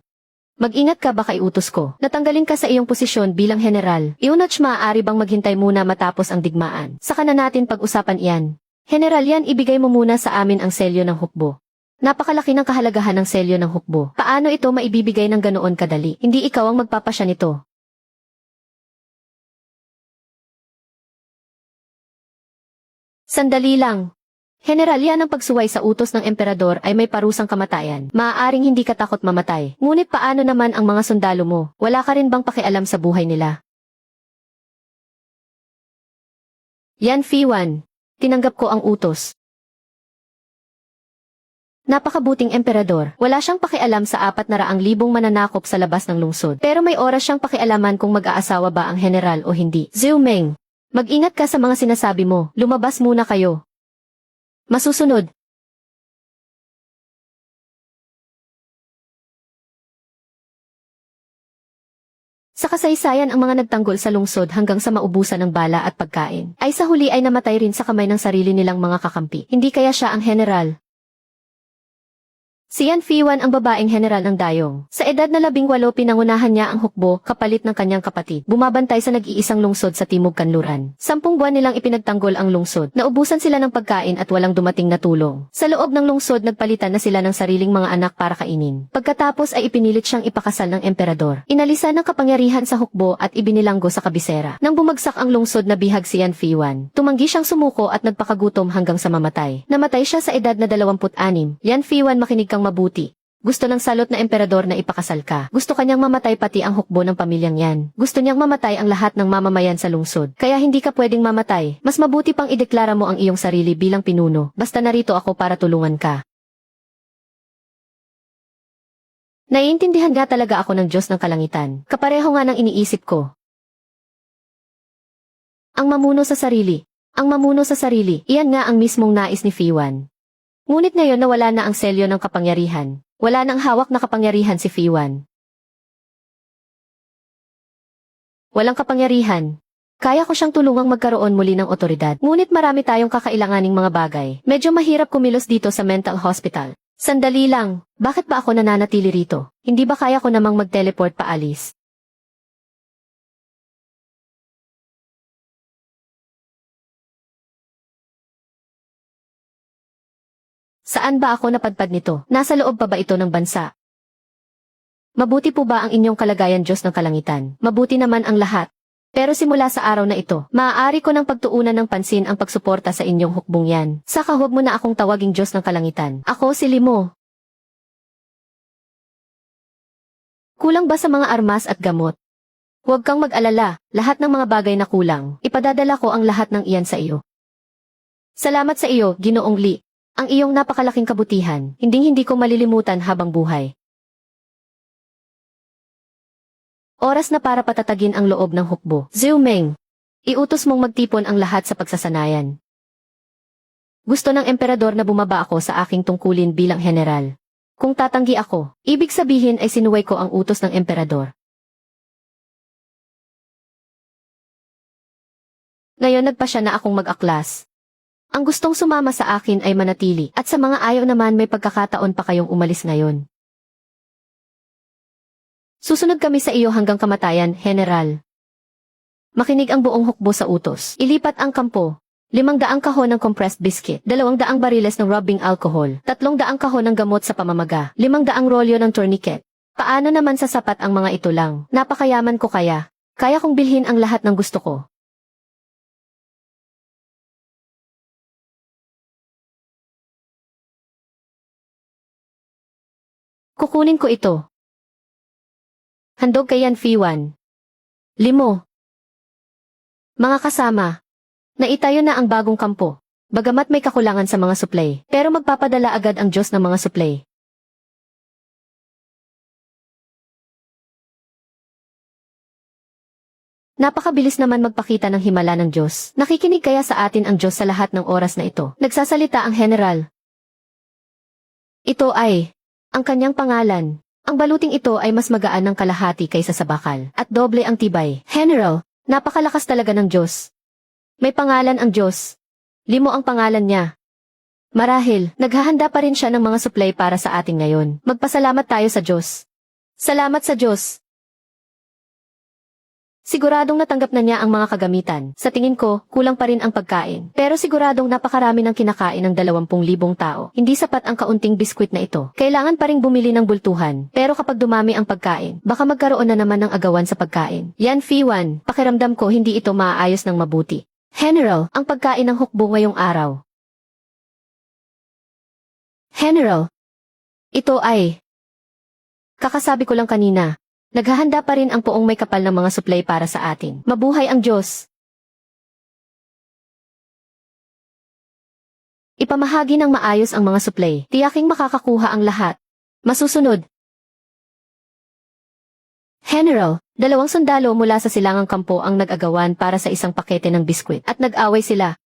Mag-ingat ka baka iutos ko. Natanggalin ka sa iyong posisyon bilang general. Iunoch, maaari bang maghintay muna matapos ang digmaan? Saka na natin pag-usapan iyan. General Yan, ibigay mo muna sa amin ang selyo ng hukbo. Napakalaki ng kahalagahan ng selyo ng hukbo. Paano ito maibibigay ng ganoon kadali? Hindi ikaw ang magpapasya nito. Sandali lang. General, yan ang pagsuway sa utos ng emperador ay may parusang kamatayan. Maaaring hindi ka takot mamatay. Ngunit paano naman ang mga sundalo mo? Wala ka rin bang pakialam sa buhay nila? Yan Fiwan. Tinanggap ko ang utos. Napakabuting emperador. Wala siyang pakialam sa 400,000 mananakop sa labas ng lungsod. Pero may oras siyang pakialaman kung mag-aasawa ba ang general o hindi. Zhou Meng, mag-ingat ka sa mga sinasabi mo. Lumabas muna kayo. Masusunod. Sa kasaysayan ang mga nagtanggol sa lungsod hanggang sa maubusan ng bala at pagkain, ay sa huli ay namatay rin sa kamay ng sarili nilang mga kakampi. Hindi kaya siya ang general. Si Yan Fiwan ang babaeng general ng Dayong. Sa edad na 18 pinangunahan niya ang hukbo kapalit ng kanyang kapatid. Bumabantay sa nag-iisang lungsod sa Timog Kanluran. 10 buwan nilang ipinagtanggol ang lungsod. Naubusan sila ng pagkain at walang dumating na tulong. Sa loob ng lungsod nagpalitan na sila ng sariling mga anak para kainin. Pagkatapos ay ipinilit siyang ipakasal ng emperador. Inalisan ng kapangyarihan sa hukbo at ibinilanggo sa kabisera. Nang bumagsak ang lungsod na bihag si Yan Fiwan, tumanggi siyang sumuko at nagpakagutom hanggang sa mamatay. Namatay siya sa edad na 26. Yan Fiwan, makinig kang mabuti. Gusto ng salot na emperador na ipakasal ka. Gusto kanyang mamatay pati ang hukbo ng pamilyang yan. Gusto niyang mamatay ang lahat ng mamamayan sa lungsod. Kaya hindi ka pwedeng mamatay. Mas mabuti pang ideklara mo ang iyong sarili bilang pinuno. Basta narito ako para tulungan ka. Naiintindihan nga talaga ako ng Diyos ng Kalangitan. Kapareho nga ng iniisip ko. Ang mamuno sa sarili. Ang mamuno sa sarili. Iyan nga ang mismong nais ni Fiwan. Ngunit ngayon na wala na ang selyo ng kapangyarihan. Wala nang hawak na kapangyarihan si Fiwan. Walang kapangyarihan. Kaya ko siyang tulungang magkaroon muli ng otoridad. Ngunit marami tayong kakailanganing mga bagay. Medyo mahirap kumilos dito sa mental hospital. Sandali lang, bakit ba ako nananatili rito? Hindi ba kaya ko namang mag-teleport paalis? Saan ba ako napadpad nito? Nasa loob pa ba ito ng bansa? Mabuti po ba ang inyong kalagayan, Diyos ng Kalangitan? Mabuti naman ang lahat. Pero simula sa araw na ito, maaari ko ng pagtuunan ng pansin ang pagsuporta sa inyong hukbong yan. Saka huwag mo na akong tawaging Diyos ng Kalangitan. Ako si Limo. Kulang ba sa mga armas at gamot? Huwag kang mag-alala, lahat ng mga bagay na kulang, ipadadala ko ang lahat ng iyan sa iyo. Salamat sa iyo, Ginoong Li. Ang iyong napakalaking kabutihan, hinding-hindi ko malilimutan habang buhay. Oras na para patatagin ang loob ng hukbo. Zhou Meng, iutos mong magtipon ang lahat sa pagsasanayan. Gusto ng emperador na bumaba ako sa aking tungkulin bilang general. Kung tatanggi ako, ibig sabihin ay sinuway ko ang utos ng emperador. Ngayon nagpasya na akong mag-aklas. Ang gustong sumama sa akin ay manatili, at sa mga ayaw naman may pagkakataon pa kayong umalis ngayon. Susunod kami sa iyo hanggang kamatayan, General. Makinig ang buong hukbo sa utos. Ilipat ang kampo. 500 kahon ng compressed biscuit, 200 bariles ng rubbing alcohol, 300 kahon ng gamot sa pamamaga, 500 rolyo ng tourniquet. Paano naman sasapat ang mga ito lang? Napakayaman ko kaya. Kaya kong bilhin ang lahat ng gusto ko. Kukunin ko ito. Handog kay Yan Fiwan. 5. Mga kasama. Naitayo na ang bagong kampo. Bagamat may kakulangan sa mga suplay, pero magpapadala agad ang Diyos ng mga suplay. Napakabilis naman magpakita ng himala ng Diyos. Nakikinig kaya sa atin ang Diyos sa lahat ng oras na ito. Nagsasalita ang general. Ito ay ang kanyang pangalan. Ang baluting ito ay mas magaan ng kalahati kaysa sa bakal, at doble ang tibay. General, napakalakas talaga ng Diyos. May pangalan ang Diyos. 5 ang pangalan niya. Marahil, naghahanda pa rin siya ng mga supply para sa atin ngayon. Magpasalamat tayo sa Diyos. Salamat sa Diyos. Siguradong natanggap na niya ang mga kagamitan. Sa tingin ko, kulang pa rin ang pagkain. Pero siguradong napakarami ng kinakain ng 20,000 tao. Hindi sapat ang kaunting biskwit na ito. Kailangan pa ring bumili ng bultuhan. Pero kapag dumami ang pagkain, baka magkaroon na naman ng agawan sa pagkain. Yan Fiwan, pakiramdam ko hindi ito maaayos ng mabuti. General, ang pagkain ng hukbo ngayong araw. General, ito ay... Kakasabi ko lang kanina. Naghahanda pa rin ang poong may kapal ng mga supply para sa atin. Mabuhay ang Diyos! Ipamahagi ng maayos ang mga supply. Tiyaking makakakuha ang lahat. Masusunod. General, 2 sundalo mula sa silangang kampo ang nag-agawan para sa isang pakete ng biskwit at nag-away sila.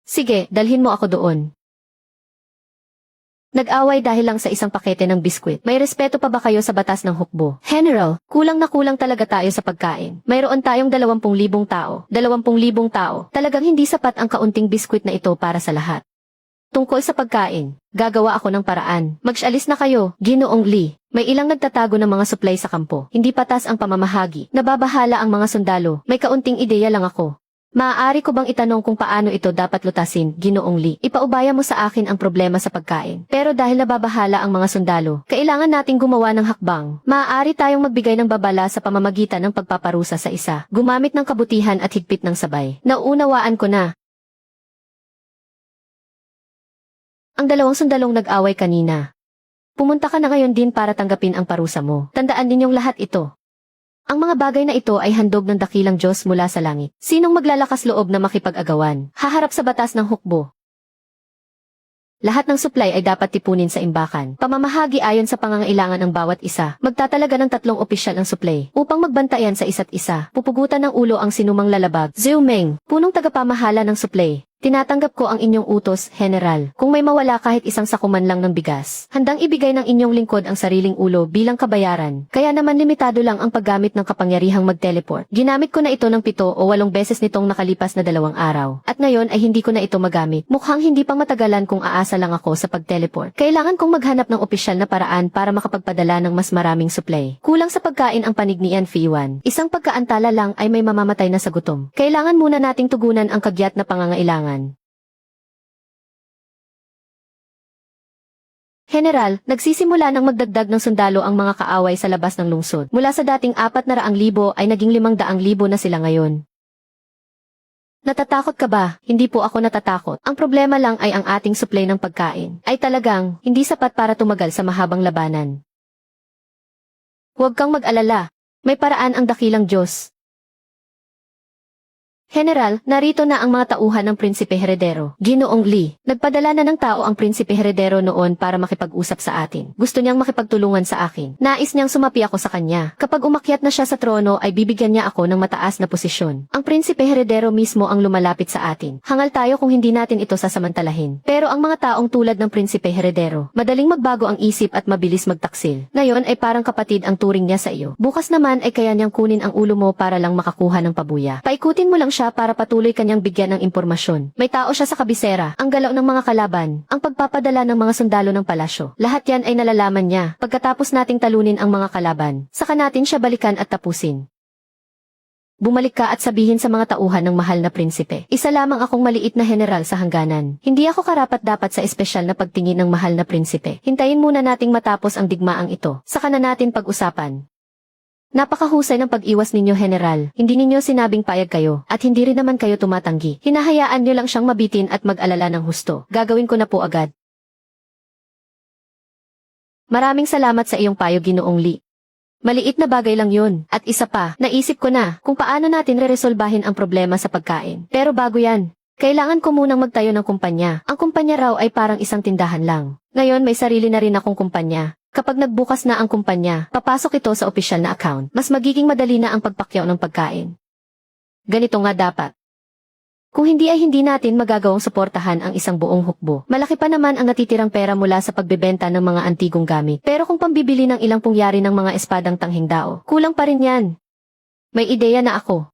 Sige, dalhin mo ako doon. Nag-away dahil lang sa isang pakete ng biskwit. May respeto pa ba kayo sa batas ng hukbo? General, kulang na kulang talaga tayo sa pagkain. Mayroon tayong 20,000 tao. 20,000 tao. Talagang hindi sapat ang kaunting biskwit na ito para sa lahat. Tungkol sa pagkain, gagawa ako ng paraan. Mag-alis na kayo, Ginoong Lee. May ilang nagtatago ng mga supply sa kampo. Hindi patas ang pamamahagi. Nababahala ang mga sundalo. May kaunting ideya lang ako. Maaari ko bang itanong kung paano ito dapat lutasin, Ginoong Lee? Ipaubaya mo sa akin ang problema sa pagkain. Pero dahil nababahala ang mga sundalo, kailangan nating gumawa ng hakbang. Maaari tayong magbigay ng babala sa pamamagitan ng pagpaparusa sa isa. Gumamit ng kabutihan at higpit ng sabay. Nauunawaan ko na. Ang 2 sundalong nag-away kanina. Pumunta ka na ngayon din para tanggapin ang parusa mo. Tandaan ninyong lahat ito. Ang mga bagay na ito ay handog ng dakilang Diyos mula sa langit. Sinong maglalakas loob na makipag-agawan? Haharap sa batas ng hukbo. Lahat ng supply ay dapat tipunin sa imbakan. Pamamahagi ayon sa pangangailangan ng bawat isa. Magtatalaga ng 3 opisyal ang supply upang magbantayan sa isa't isa. Pupugutan ng ulo ang sinumang lalabag. Zhou Meng, punong tagapamahala ng supply. Tinatanggap ko ang inyong utos, General. Kung may mawala kahit isang sakuman lang ng bigas, handang ibigay ng inyong lingkod ang sariling ulo bilang kabayaran. Kaya naman limitado lang ang paggamit ng kapangyarihang mag-teleport. Ginamit ko na ito ng 7 o 8 beses nitong nakalipas na 2 araw. At ngayon ay hindi ko na ito magamit. Mukhang hindi pang matagalan kung aasa lang ako sa pag-teleport. Kailangan kong maghanap ng opisyal na paraan para makapagpadala ng mas maraming supply. Kulang sa pagkain ang panig ni Yan Fiwan. Isang pagkaantala lang ay may mamamatay na sa gutom. Kailangan muna nating tugunan ang kagyat na pangangailangan. General, nagsisimula ng magdagdag ng sundalo ang mga kaaway sa labas ng lungsod. Mula sa dating 400,000 ay naging 500,000 na sila ngayon. Natatakot ka ba? Hindi po ako natatakot. Ang problema lang ay ang ating supply ng pagkain ay talagang hindi sapat para tumagal sa mahabang labanan. Huwag kang mag-alala. May paraan ang dakilang Diyos. General, narito na ang mga tauhan ng Prinsipe Heredero. Ginoong Lee, nagpadala na ng tao ang Prinsipe Heredero noon para makipag-usap sa atin. Gusto niyang makipagtulungan sa akin. Nais niyang sumapi ako sa kanya. Kapag umakyat na siya sa trono ay bibigyan niya ako ng mataas na posisyon. Ang Prinsipe Heredero mismo ang lumalapit sa atin. Hangal tayo kung hindi natin ito sasamantalahin. Pero ang mga taong tulad ng Prinsipe Heredero, madaling magbago ang isip at mabilis magtaksil. Ngayon ay parang kapatid ang turing niya sa iyo. Bukas naman ay kaya niyang kunin ang ulo mo para lang makakuha ng pabuya. Paikutin mo lang siya para patuloy kanyang bigyan ng impormasyon. May tao siya sa kabisera, ang galaw ng mga kalaban, ang pagpapadala ng mga sundalo ng palasyo. Lahat yan ay nalalaman niya. Pagkatapos nating talunin ang mga kalaban, saka natin siya balikan at tapusin. Bumalik ka at sabihin sa mga tauhan ng mahal na prinsipe. Isa lamang akong maliit na general sa hangganan. Hindi ako karapat-dapat sa espesyal na pagtingin ng mahal na prinsipe. Hintayin muna nating matapos ang digmaang ito. Saka na natin pag-usapan. Napakahusay ng pag-iwas ninyo, General. Hindi ninyo sinabing payag kayo, at hindi rin naman kayo tumatanggi. Hinahayaan nyo lang siyang mabitin at mag-alala ng husto. Gagawin ko na po agad. Maraming salamat sa iyong payo, Ginoong Lee. Maliit na bagay lang yun. At isa pa, naisip ko na kung paano natin reresolbahin ang problema sa pagkain. Pero bago yan, kailangan ko munang magtayo ng kumpanya. Ang kumpanya raw ay parang isang tindahan lang. Ngayon may sarili na rin akong kumpanya. Kapag nagbukas na ang kumpanya, papasok ito sa opisyal na account. Mas magiging madali na ang pagpakyaw ng pagkain. Ganito nga dapat. Kung hindi ay hindi natin magagawang suportahan ang isang buong hukbo. Malaki pa naman ang natitirang pera mula sa pagbebenta ng mga antigong gamit. Pero kung pambibili ng ilang pungyari ng mga espadang tanghing dao, kulang pa rin yan. May ideya na ako.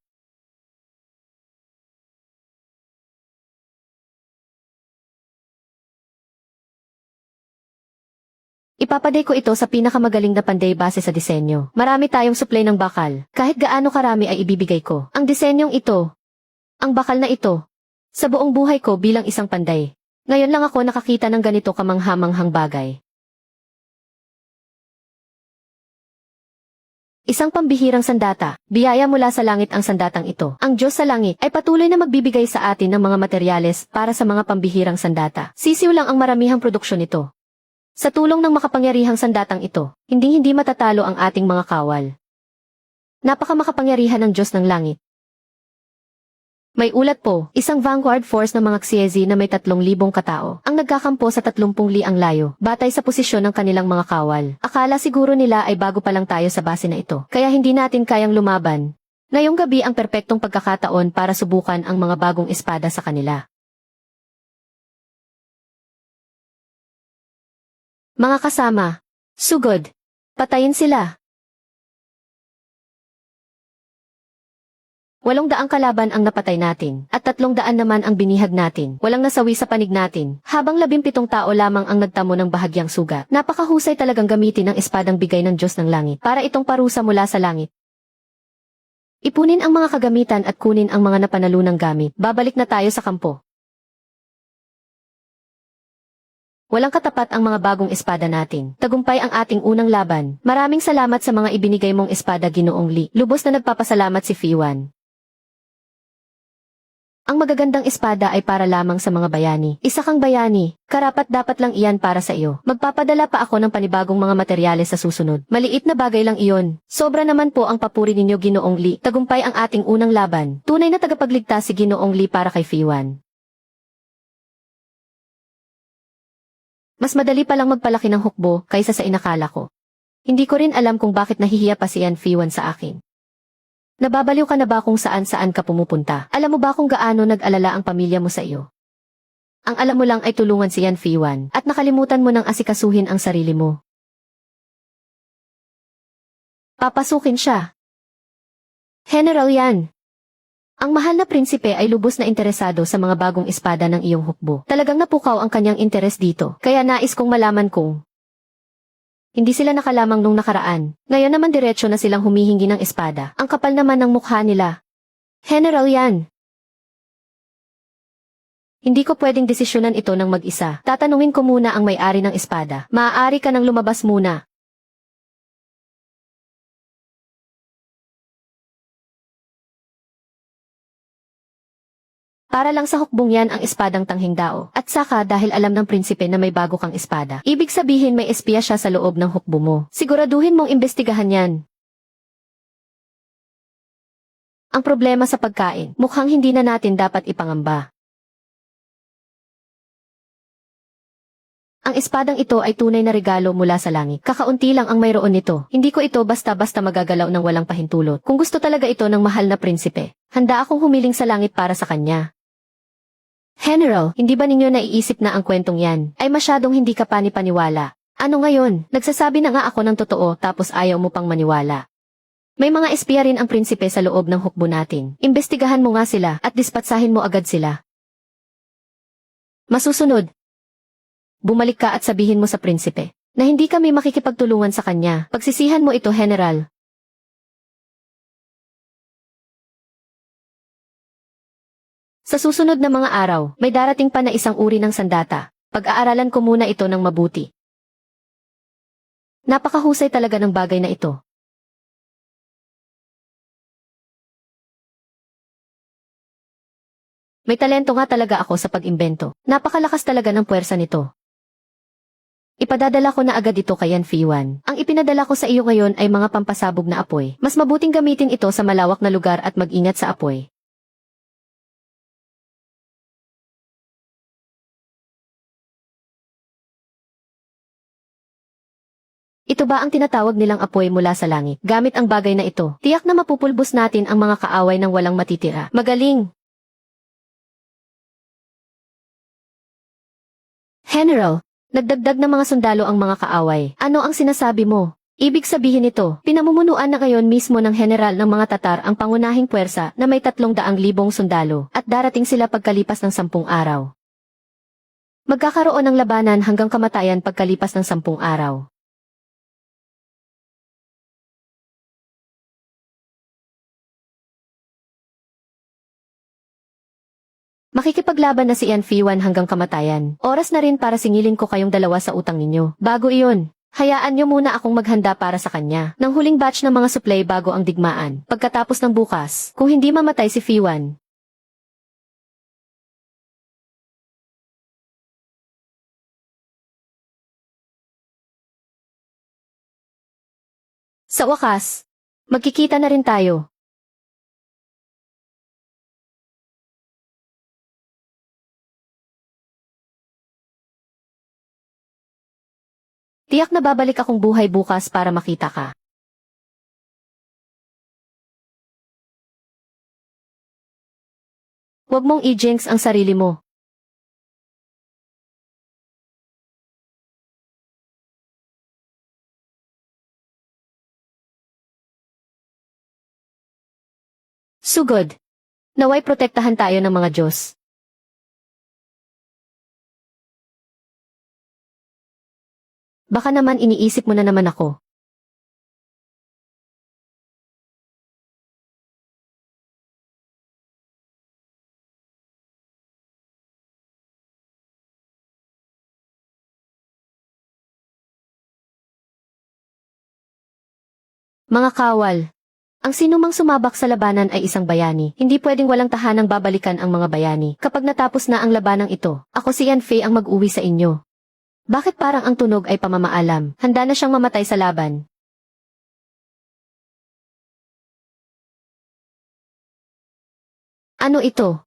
Ipapaday ko ito sa pinakamagaling na panday base sa disenyo. Marami tayong supply ng bakal. Kahit gaano karami ay ibibigay ko. Ang disenyong ito, ang bakal na ito, sa buong buhay ko bilang isang panday. Ngayon lang ako nakakita ng ganito kamanghamanghang bagay. Isang pambihirang sandata, biyaya mula sa langit ang sandatang ito. Ang Diyos sa langit ay patuloy na magbibigay sa atin ng mga materyales para sa mga pambihirang sandata. Sisiw lang ang maramihang produksyon nito. Sa tulong ng makapangyarihang sandatang ito, hindi matatalo ang ating mga kawal. Napakamakapangyarihan ng Diyos ng langit. May ulat po, isang vanguard force ng mga Xiezi na may 3,000 katao ang nagkakampo sa 30 liang layo, batay sa posisyon ng kanilang mga kawal. Akala siguro nila ay bago pa lang tayo sa base na ito, kaya hindi natin kayang lumaban. Ngayong gabi ang perpektong pagkakataon para subukan ang mga bagong espada sa kanila. Mga kasama, sugod, patayin sila. 800 kalaban ang napatay natin, at 300 naman ang binihag natin. Walang nasawi sa panig natin, habang 17 tao lamang ang nagtamo ng bahagyang sugat. Napakahusay talagang gamitin ang espadang bigay ng Diyos ng Langit, para itong parusa mula sa langit. Ipunin ang mga kagamitan at kunin ang mga napanalunang gamit. Babalik na tayo sa kampo. Walang katapat ang mga bagong espada natin. Tagumpay ang ating unang laban. Maraming salamat sa mga ibinigay mong espada, Ginoong Li. Lubos na nagpapasalamat si Fiwan. Ang magagandang espada ay para lamang sa mga bayani. Isa kang bayani, karapat dapat lang iyan para sa iyo. Magpapadala pa ako ng panibagong mga materyales sa susunod. Maliit na bagay lang iyon. Sobra naman po ang papuri ninyo, Ginoong Li. Tagumpay ang ating unang laban. Tunay na tagapagligtas si Ginoong Li para kay Fiwan. Mas madali palang magpalaki ng hukbo kaysa sa inakala ko. Hindi ko rin alam kung bakit nahihiya pa si Yan Fiwan sa akin. Nababaliw ka na ba kung saan-saan ka pumupunta? Alam mo ba kung gaano nag-alala ang pamilya mo sa iyo? Ang alam mo lang ay tulungan si Yan Fiwan at nakalimutan mo nang asikasuhin ang sarili mo. Papasukin siya. General Yan. Ang mahal na prinsipe ay lubos na interesado sa mga bagong espada ng iyong hukbo. Talagang napukaw ang kanyang interes dito, kaya nais kong malaman kung hindi sila nakalamang nung nakaraan. Ngayon naman diretsyo na silang humihingi ng espada. Ang kapal naman ng mukha nila. General Yan. Hindi ko pwedeng desisyonan ito ng mag-isa. Tatanungin ko muna ang may-ari ng espada. Maaari ka nang lumabas muna. Para lang sa hukbong yan ang espadang tanghing dao. At saka dahil alam ng prinsipe na may bago kang espada. Ibig sabihin may espiya siya sa loob ng hukbo mo. Siguraduhin mong imbestigahan yan. Ang problema sa pagkain, mukhang hindi na natin dapat ipangamba. Ang espadang ito ay tunay na regalo mula sa langit. Kakaunti lang ang mayroon nito. Hindi ko ito basta-basta magagalaw ng walang pahintulot. Kung gusto talaga ito ng mahal na prinsipe, handa akong humiling sa langit para sa kanya. General, hindi ba ninyo naiisip na ang kwentong yan ay masyadong hindi ka panipaniwala? Ano ngayon? Nagsasabi na nga ako ng totoo tapos ayaw mo pang maniwala. May mga espiya rin ang prinsipe sa loob ng hukbo natin. Imbestigahan mo nga sila at dispatsahin mo agad sila. Masusunod, bumalik ka at sabihin mo sa prinsipe na hindi kami makikipagtulungan sa kanya. Pagsisihan mo ito, General. Sa susunod na mga araw, may darating pa na isang uri ng sandata. Pag-aaralan ko muna ito ng mabuti. Napakahusay talaga ng bagay na ito. May talento nga talaga ako sa pag-imbento. Napakalakas talaga ng puwersa nito. Ipadadala ko na agad ito kay Yan Fiwan. Ang ipinadala ko sa iyo ngayon ay mga pampasabog na apoy. Mas mabuting gamitin ito sa malawak na lugar at mag-ingat sa apoy. Ito ba ang tinatawag nilang apoy mula sa langit? Gamit ang bagay na ito, tiyak na mapupulbos natin ang mga kaaway ng walang matitira. Magaling! General, nagdagdag na mga sundalo ang mga kaaway. Ano ang sinasabi mo? Ibig sabihin nito, pinamumunuan na ngayon mismo ng general ng mga Tatar ang pangunahing puwersa na may 300,000 sundalo at darating sila pagkalipas ng 10 araw. Magkakaroon ng labanan hanggang kamatayan pagkalipas ng 10 araw. Makikipaglaban na si Yan Fiwan hanggang kamatayan. Oras na rin para singilin ko kayong dalawa sa utang ninyo. Bago iyon, hayaan nyo muna akong maghanda para sa kanya ng huling batch ng mga supply bago ang digmaan. Pagkatapos ng bukas, kung hindi mamatay si Fiwan. Sa wakas, magkikita na rin tayo. Tiyak na babalik akong buhay bukas para makita ka. Huwag mong i-jinx ang sarili mo. Sugod. Naway protektahan tayo ng mga Diyos. Baka naman iniisip mo na naman ako. Mga kawal. Ang sinumang sumabak sa labanan ay isang bayani. Hindi pwedeng walang tahanang babalikan ang mga bayani. Kapag natapos na ang labanang ito, ako si Yanfei ang mag-uwi sa inyo. Bakit parang ang tunog ay pamamaalam? Handa na siyang mamatay sa laban. Ano ito?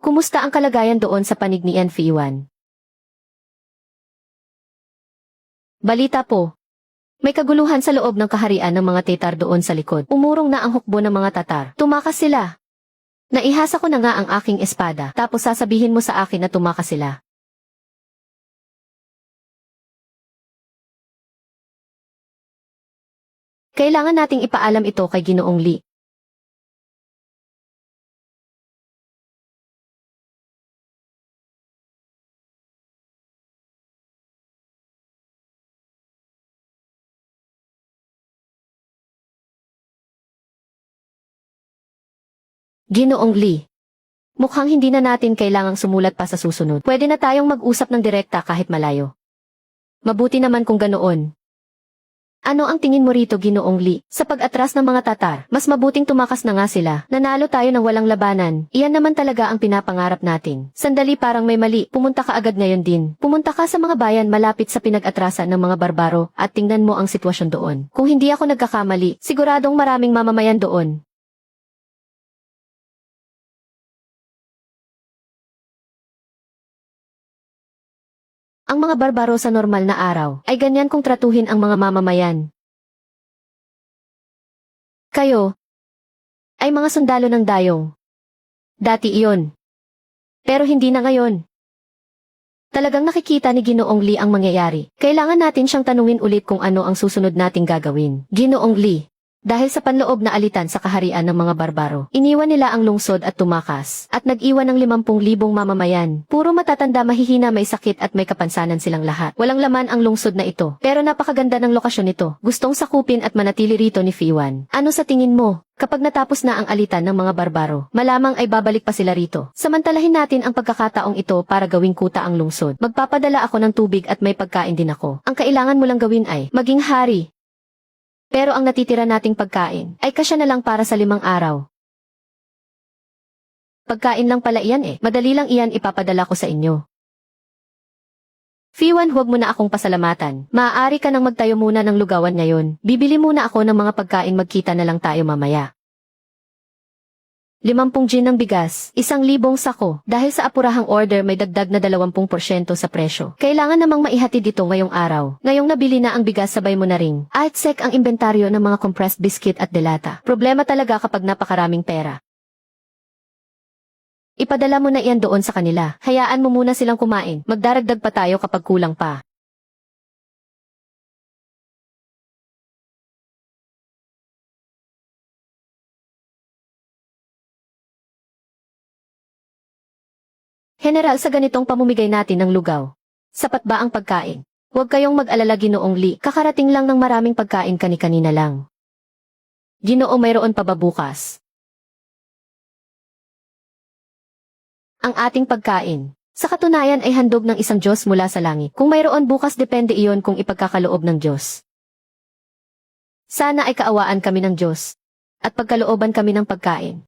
Kumusta ang kalagayan doon sa panig ni Yanfei Yuan? Balita po. May kaguluhan sa loob ng kaharian ng mga Tatar doon sa likod. Umurong na ang hukbo ng mga Tatar. Tumakas sila. Naihasa ko na nga ang aking espada, tapos sasabihin mo sa akin na tumakas sila. Kailangan nating ipaalam ito kay Ginoong Li. Ginoong Li. Mukhang hindi na natin kailangang sumulat pa sa susunod. Pwede na tayong mag-usap ng direkta kahit malayo. Mabuti naman kung ganoon. Ano ang tingin mo rito, Ginoong Li? Sa pag-atras ng mga Tatar, mas mabuting tumakas na nga sila. Nanalo tayo ng walang labanan. Iyan naman talaga ang pinapangarap natin. Sandali, parang may mali. Pumunta ka agad ngayon din. Pumunta ka sa mga bayan malapit sa pinag-atrasan ng mga barbaro at tingnan mo ang sitwasyon doon. Kung hindi ako nagkakamali, siguradong maraming mamamayan doon. Ang mga barbaro sa normal na araw ay ganyan kung tratuhin ang mga mamamayan. Kayo ay mga sundalo ng dayong. Dati iyon. Pero hindi na ngayon. Talagang nakikita ni Ginoong Li ang mangyayari. Kailangan natin siyang tanungin ulit kung ano ang susunod nating gagawin. Ginoong Li. Dahil sa panloob na alitan sa kaharian ng mga barbaro, iniwan nila ang lungsod at tumakas, at nag-iwan ng 50,000 mamamayan. Puro matatanda, mahihina, may sakit at may kapansanan silang lahat. Walang laman ang lungsod na ito, pero napakaganda ng lokasyon nito. Gustong sakupin at manatili rito ni Fiwan. Ano sa tingin mo? Kapag natapos na ang alitan ng mga barbaro, malamang ay babalik pa sila rito. Samantalahin natin ang pagkakataong ito para gawing kuta ang lungsod. Magpapadala ako ng tubig at may pagkain din ako. Ang kailangan mo lang gawin ay maging hari. Pero ang natitira nating pagkain ay kasya na lang para sa 5 araw. Pagkain lang pala iyan eh. Madali lang iyan, ipapadala ko sa inyo. Fiwan, huwag mo na akong pasalamatan. Maaari ka nang magtayo muna ng lugawan ngayon. Bibili muna ako ng mga pagkain, magkita na lang tayo mamaya. 50 gin ng bigas, 1,000 sako. Dahil sa apurahang order may dagdag na 20% sa presyo. Kailangan namang maihatid ito ngayong araw. Ngayong nabili na ang bigas, sabay mo na ring at sek ang inventaryo ng mga compressed biscuit at delata. Problema talaga kapag napakaraming pera. Ipadala mo na iyan doon sa kanila. Hayaan mo muna silang kumain. Magdaragdag pa tayo kapag kulang pa. General, sa ganitong pamumigay natin ng lugaw, sapat ba ang pagkain? Huwag kayong mag-alala, Ginoong Li. Kakarating lang ng maraming pagkain kani-kanina lang. Ginoo, mayroon pa ba bukas? Ang ating pagkain. Sa katunayan ay handog ng isang Diyos mula sa langit. Kung mayroon bukas, depende iyon kung ipagkakaloob ng Diyos. Sana ay kaawaan kami ng Diyos at pagkalooban kami ng pagkain.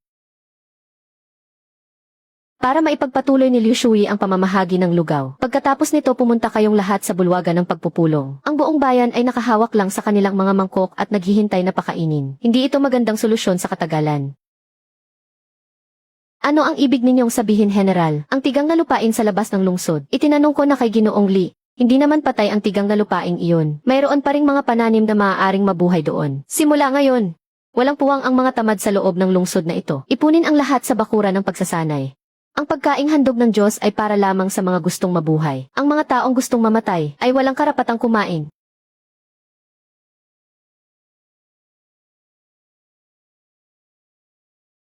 para maipagpatuloy ni Liu Shui ang pamamahagi ng lugaw. Pagkatapos nito pumunta kayong lahat sa bulwagan ng pagpupulong. Ang buong bayan ay nakahawak lang sa kanilang mga mangkok at naghihintay na pakainin. Hindi ito magandang solusyon sa katagalan. Ano ang ibig ninyong sabihin, General? Ang tigang na lupain sa labas ng lungsod. Itinanong ko na kay Ginoong Li. Hindi naman patay ang tigang na lupaing iyon. Mayroon pa ring mga pananim na maaaring mabuhay doon. Simula ngayon, walang puwang ang mga tamad sa loob ng lungsod na ito. Ipunin ang lahat sa bakuran ng pagsasanay. Ang pagkaing handog ng Diyos ay para lamang sa mga gustong mabuhay. Ang mga taong gustong mamatay ay walang karapatang kumain.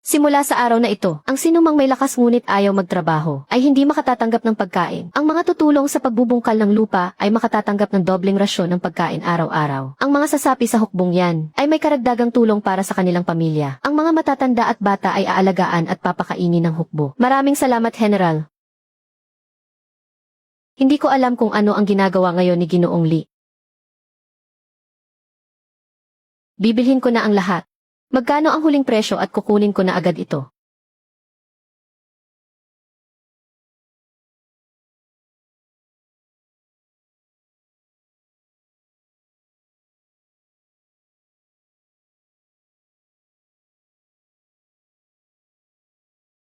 Simula sa araw na ito, ang sinumang may lakas ngunit ayaw magtrabaho ay hindi makatatanggap ng pagkain. Ang mga tutulong sa pagbubungkal ng lupa ay makatatanggap ng dobleng rasyon ng pagkain araw-araw. Ang mga sasapi sa hukbong yan ay may karagdagang tulong para sa kanilang pamilya. Ang mga matatanda at bata ay aalagaan at papakainin ng hukbo. Maraming salamat, General. Hindi ko alam kung ano ang ginagawa ngayon ni Ginoong Li. Bibilhin ko na ang lahat. Magkano ang huling presyo at kukunin ko na agad ito?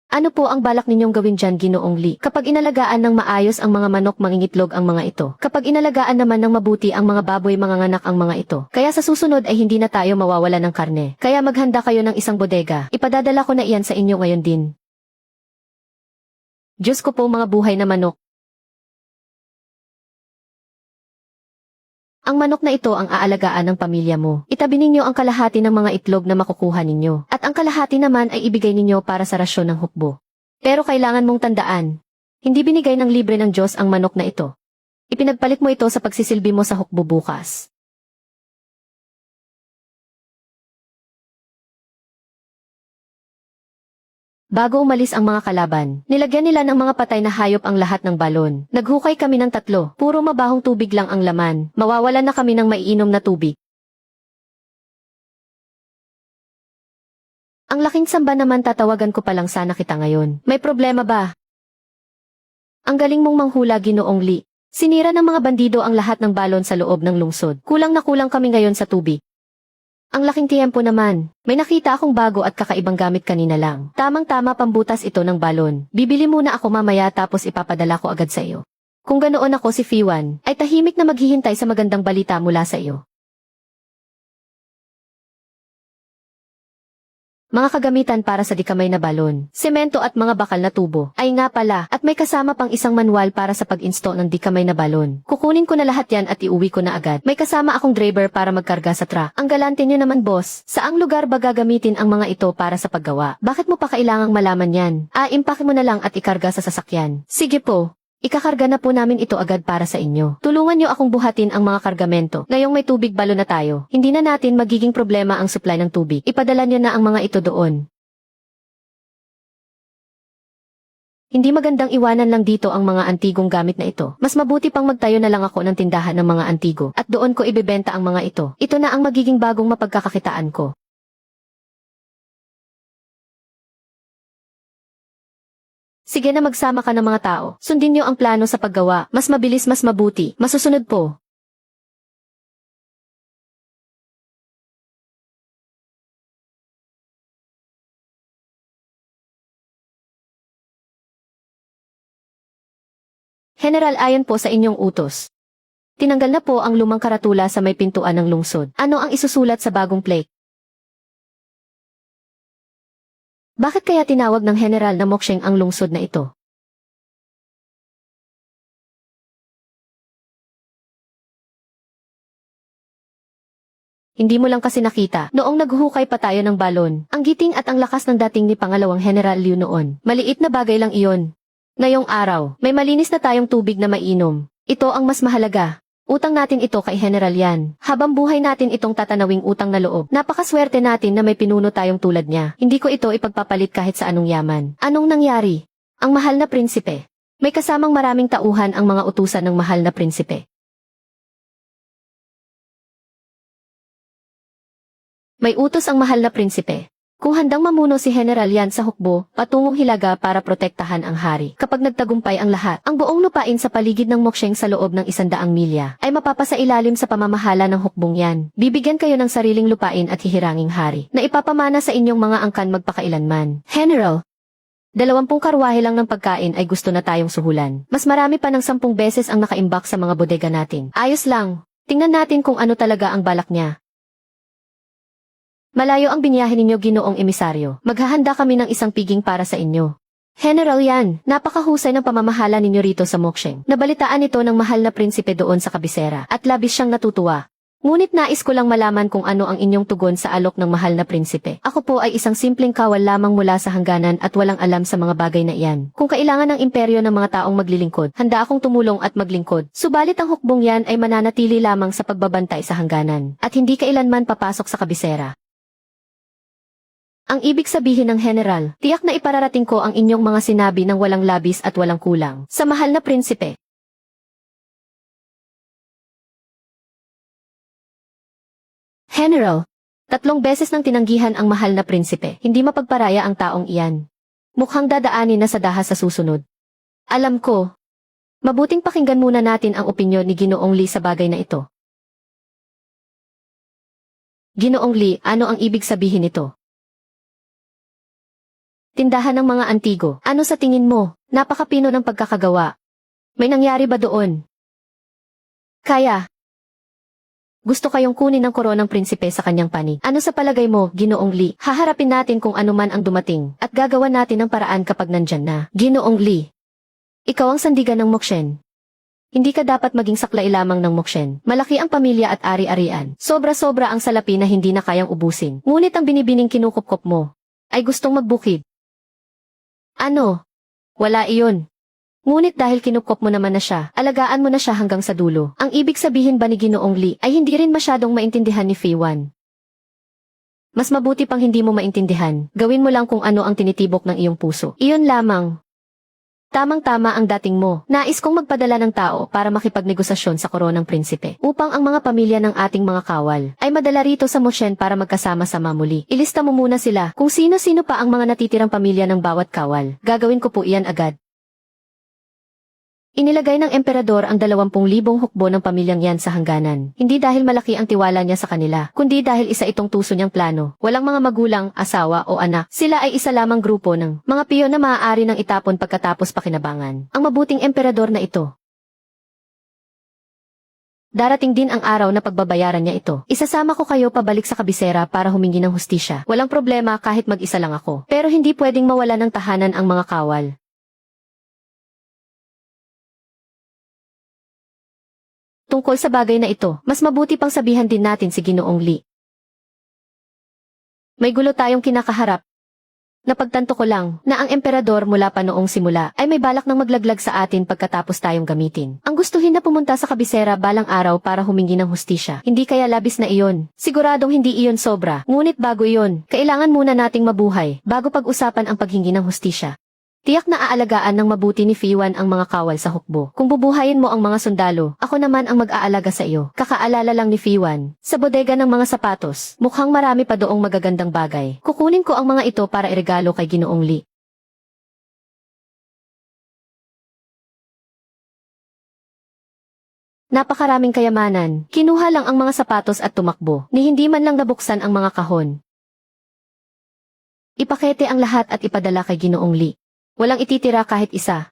Ano po ang balak ninyong gawin dyan, Ginoong Li? Kapag inalagaan ng maayos ang mga manok, mangingitlog ang mga ito. Kapag inalagaan naman ng mabuti ang mga baboy, manganganak ang mga ito. Kaya sa susunod ay hindi na tayo mawawala ng karne. Kaya maghanda kayo ng isang bodega. Ipadadala ko na iyan sa inyo ngayon din. Diyos ko po, mga buhay na manok. Ang manok na ito ang aalagaan ng pamilya mo. Itabi ninyo ang kalahati ng mga itlog na makukuha ninyo. At ang kalahati naman ay ibigay ninyo para sa rasyon ng hukbo. Pero kailangan mong tandaan, hindi binigay ng libre ng Diyos ang manok na ito. Ipinagpalit mo ito sa pagsisilbi mo sa hukbo bukas. Bago umalis ang mga kalaban, nilagyan nila ng mga patay na hayop ang lahat ng balon. Naghukay kami ng 3, puro mabahong tubig lang ang laman. Mawawalan na kami ng maiinom na tubig. Ang laking samba naman, tatawagan ko pa lang sana kita ngayon. May problema ba? Ang galing mong manghula, Ginoong Li. Sinira ng mga bandido ang lahat ng balon sa loob ng lungsod. Kulang na kulang kami ngayon sa tubig. Ang laking tiyempo naman. May nakita akong bago at kakaibang gamit kanina lang. Tamang-tama, pambutas ito ng balon. Bibili muna ako mamaya tapos ipapadala ko agad sa iyo. Kung ganoon ako, si Fiwan ay tahimik na maghihintay sa magandang balita mula sa iyo. Mga kagamitan para sa dikamay na balon, semento at mga bakal na tubo. Ay nga pala, at may kasama pang isang manual para sa pag-install ng dikamay na balon. Kukunin ko na lahat yan at iuwi ko na agad. May kasama akong driver para magkarga sa truck. Ang galante niyo naman, boss. Saang lugar ba gagamitin ang mga ito para sa paggawa? Bakit mo pa kailangang malaman yan? Impake mo na lang at ikarga sa sasakyan. Sige po. Ikakarga na po namin ito agad para sa inyo. Tulungan niyo akong buhatin ang mga kargamento. Ngayong may tubig balon na tayo, hindi na natin magiging problema ang supply ng tubig. Ipadala niyo na ang mga ito doon. Hindi magandang iwanan lang dito ang mga antigong gamit na ito. Mas mabuti pang magtayo na lang ako ng tindahan ng mga antigo at doon ko ibebenta ang mga ito. Ito na ang magiging bagong mapagkakakitaan ko. Sige na, magsama ka ng mga tao. Sundin niyo ang plano sa paggawa. Mas mabilis, mas mabuti. Masusunod po. General, ayon po sa inyong utos. Tinanggal na po ang lumang karatula sa may pintuan ng lungsod. Ano ang isusulat sa bagong plaque? Bakit kaya tinawag ng General na Moksheng ang lungsod na ito? Hindi mo lang kasi nakita, noong naghuhukay pa tayo ng balon, ang giting at ang lakas ng dating ni Pangalawang General Liu noon. Maliit na bagay lang iyon. Ngayong araw, may malinis na tayong tubig na mainom. Ito ang mas mahalaga. Utang natin ito kay General Yan. Habang buhay natin itong tatanawing utang na loob. Napakaswerte natin na may pinuno tayong tulad niya. Hindi ko ito ipagpapalit kahit sa anong yaman. Anong nangyari? Ang mahal na prinsipe. May kasamang maraming tauhan ang mga utusan ng mahal na prinsipe. May utos ang mahal na prinsipe. Kung handang mamuno si General Yan sa hukbo, patungong Hilaga para protektahan ang hari. Kapag nagtagumpay ang lahat, ang buong lupain sa paligid ng Moksheng sa loob ng 100 milya ay mapapasailalim sa pamamahala ng hukbong yan. Bibigyan kayo ng sariling lupain at hihiranging hari na ipapamana sa inyong mga angkan magpakailanman. General, 20 karwahe lang ng pagkain ay gusto na tayong suhulan. Mas marami pa ng 10 beses ang nakaimbak sa mga bodega natin. Ayos lang. Tingnan natin kung ano talaga ang balak niya. Malayo ang binyahe ninyo, Ginoong Emisaryo. Maghahanda kami ng isang piging para sa inyo. General Yan, napakahusay ng pamamahala ninyo rito sa Moksheng. Nabalitaan ito ng mahal na prinsipe doon sa kabisera at labis siyang natutuwa. Ngunit nais ko lang malaman kung ano ang inyong tugon sa alok ng mahal na prinsipe. Ako po ay isang simpleng kawal lamang mula sa hangganan at walang alam sa mga bagay na iyan. Kung kailangan ng imperyo ng mga taong maglilingkod, handa akong tumulong at maglingkod. Subalit ang hukbong yan ay mananatili lamang sa pagbabantay sa hangganan at hindi kailanman papasok sa kabisera. Ang ibig sabihin ng General, tiyak na ipararating ko ang inyong mga sinabi ng walang labis at walang kulang sa mahal na prinsipe. General, 3 beses nang tinanggihan ang mahal na prinsipe, hindi mapagparaya ang taong iyan. Mukhang dadaanin na sa dahas sa susunod. Alam ko. Mabuting pakinggan muna natin ang opinyon ni Ginoong Li sa bagay na ito. Ginoong Li, ano ang ibig sabihin nito? Tindahan ng mga antigo. Ano sa tingin mo? Napakapino ng pagkakagawa. May nangyari ba doon? Kaya. Gusto kayong kunin ang koronang prinsipe sa kanyang panig. Ano sa palagay mo, Ginoong Li? Haharapin natin kung ano man ang dumating at gagawa natin ng paraan kapag nandyan na. Ginoong Li, ikaw ang sandigan ng Mokshen. Hindi ka dapat maging saklay lamang ng Mokshen. Malaki ang pamilya at ari-arian. Sobra-sobra ang salapi na hindi na kayang ubusin. Ngunit ang binibining kinukupkop mo ay gustong magbukid. Ano? Wala iyon. Ngunit dahil kinupkop mo naman na siya, alagaan mo na siya hanggang sa dulo. Ang ibig sabihin ba ni Ginoong Li ay hindi rin masyadong maintindihan ni Fei Wan? Mas mabuti pang hindi mo maintindihan, gawin mo lang kung ano ang tinitibok ng iyong puso. Iyon lamang. Tamang-tama ang dating mo. Nais kong magpadala ng tao para makipagnegosasyon sa koronang prinsipe upang ang mga pamilya ng ating mga kawal ay madala rito sa Moshen para magkasama-sama muli. Ilista mo muna sila kung sino-sino pa ang mga natitirang pamilya ng bawat kawal. Gagawin ko po iyan agad. Inilagay ng emperador ang 20,000 hukbo ng pamilyang yan sa hangganan. Hindi dahil malaki ang tiwala niya sa kanila, kundi dahil isa itong tuso niyang plano. Walang mga magulang, asawa o anak. Sila ay isa lamang grupo ng mga piyon na maaari nang itapon pagkatapos pakinabangan. Ang mabuting emperador na ito. Darating din ang araw na pagbabayaran niya ito. Isasama ko kayo pabalik sa kabisera para humingi ng hustisya. Walang problema kahit mag-isa lang ako. Pero hindi pwedeng mawala ng tahanan ang mga kawal. Tungkol sa bagay na ito, mas mabuti pang sabihan din natin si Ginoong Li. May gulo tayong kinakaharap. Napagtanto ko lang na ang emperador mula pa noong simula ay may balak ng maglaglag sa atin pagkatapos tayong gamitin. Ang gustuhin na pumunta sa kabisera balang araw para humingi ng hustisya. Hindi kaya labis na iyon. Siguradong hindi iyon sobra. Ngunit bago iyon, kailangan muna nating mabuhay bago pag-usapan ang paghingi ng hustisya. Tiyak na aalagaan ng mabuti ni Fei Wan ang mga kawal sa hukbo. Kung bubuhayin mo ang mga sundalo, ako naman ang mag-aalaga sa iyo. Kakaalala lang ni Fei Wan, sa bodega ng mga sapatos, mukhang marami pa doong magagandang bagay. Kukunin ko ang mga ito para iregalo kay Ginoong Li. Napakaraming kayamanan, kinuha lang ang mga sapatos at tumakbo, ni hindi man lang nabuksan ang mga kahon. Ipakete ang lahat at ipadala kay Ginoong Li. Walang ititira kahit isa.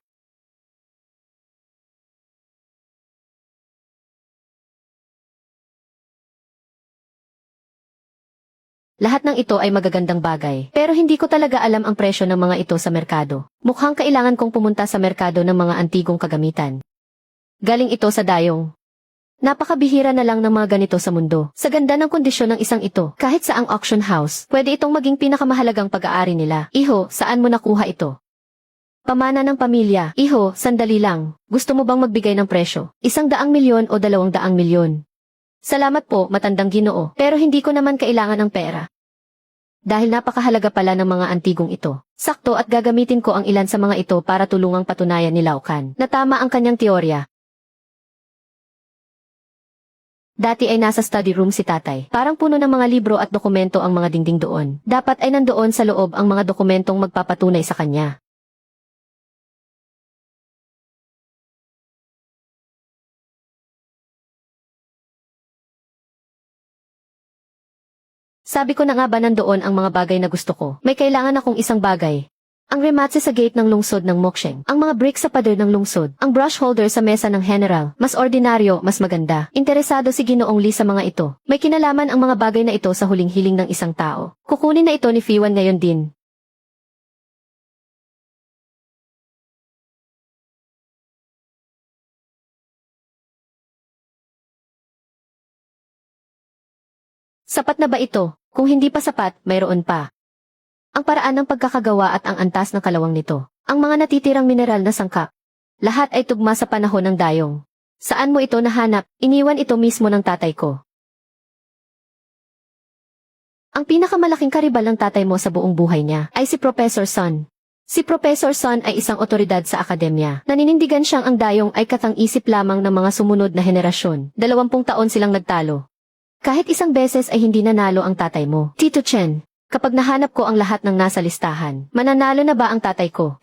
Lahat ng ito ay magagandang bagay, pero hindi ko talaga alam ang presyo ng mga ito sa merkado. Mukhang kailangan kong pumunta sa merkado ng mga antigong kagamitan. Galing ito sa dayong. Napakabihira na lang ng mga ganito sa mundo. Sa ganda ng kondisyon ng isang ito, kahit sa ang auction house, pwede itong maging pinakamahalagang pag-aari nila. Iho, saan mo nakuha ito? Pamana ng pamilya. Iho, sandali lang. Gusto mo bang magbigay ng presyo? 100 milyon o 200 milyon? Salamat po, matandang Ginoo. Pero hindi ko naman kailangan ng pera. Dahil napakahalaga pala ng mga antigong ito. Sakto at gagamitin ko ang ilan sa mga ito para tulungang patunayan ni Lao Kan na tama ang kanyang teorya. Dati ay nasa study room si tatay. Parang puno ng mga libro at dokumento ang mga dingding doon. Dapat ay nandoon sa loob ang mga dokumentong magpapatunay sa kanya. Sabi ko na nga ba nandoon ang mga bagay na gusto ko. May kailangan akong isang bagay. Ang rematse sa gate ng lungsod ng Moksheng, ang mga brick sa pader ng lungsod, ang brush holder sa mesa ng general, mas ordinaryo, mas maganda. Interesado si Ginoong Lee sa mga ito. May kinalaman ang mga bagay na ito sa huling hiling ng isang tao. Kukunin na ito ni Fiwan ngayon din. Sapat na ba ito? Kung hindi pa sapat, mayroon pa. Ang paraan ng pagkakagawa at ang antas ng kalawang nito. Ang mga natitirang mineral na sangkap. Lahat ay tugma sa panahon ng dayong. Saan mo ito nahanap? Iniwan ito mismo ng tatay ko. Ang pinakamalaking karibal ng tatay mo sa buong buhay niya ay si Professor Sun. Si Professor Sun ay isang otoridad sa akademya. Naninindigan siyang ang dayong ay katang-isip lamang ng mga sumunod na henerasyon. 20 taon silang nagtalo. Kahit isang beses ay hindi nanalo ang tatay mo. Tito Chen, kapag nahanap ko ang lahat ng nasa listahan, mananalo na ba ang tatay ko?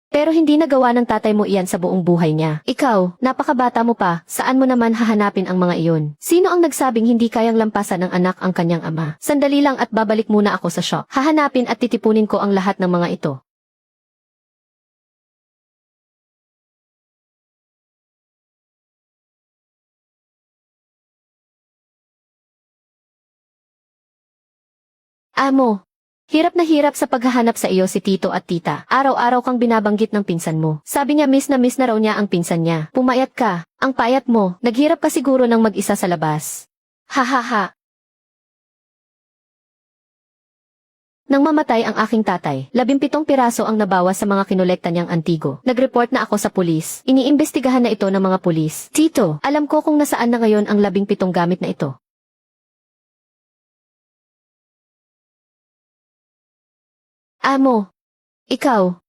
Pero hindi nagawa ng tatay mo iyan sa buong buhay niya. Ikaw, napakabata mo pa, saan mo naman hahanapin ang mga iyon? Sino ang nagsabing hindi kayang lampasan ng anak ang kanyang ama? Sandali lang at babalik muna ako sa shop. Hahanapin at titipunin ko ang lahat ng mga ito. Amo, hirap na hirap sa paghahanap sa iyo si tito at tita. Araw-araw kang binabanggit ng pinsan mo. Sabi niya miss na raw niya ang pinsan niya. Pumayat ka. Ang payat mo. Naghirap ka siguro ng mag-isa sa labas. Ha ha ha. Nang mamatay ang aking tatay, 17 piraso ang nabawas sa mga kinolekta niyang antigo. Nag-report na ako sa pulis. Iniimbestigahan na ito ng mga pulis. Tito, alam ko kung nasaan na ngayon ang 17 gamit na ito. Amo, ikaw.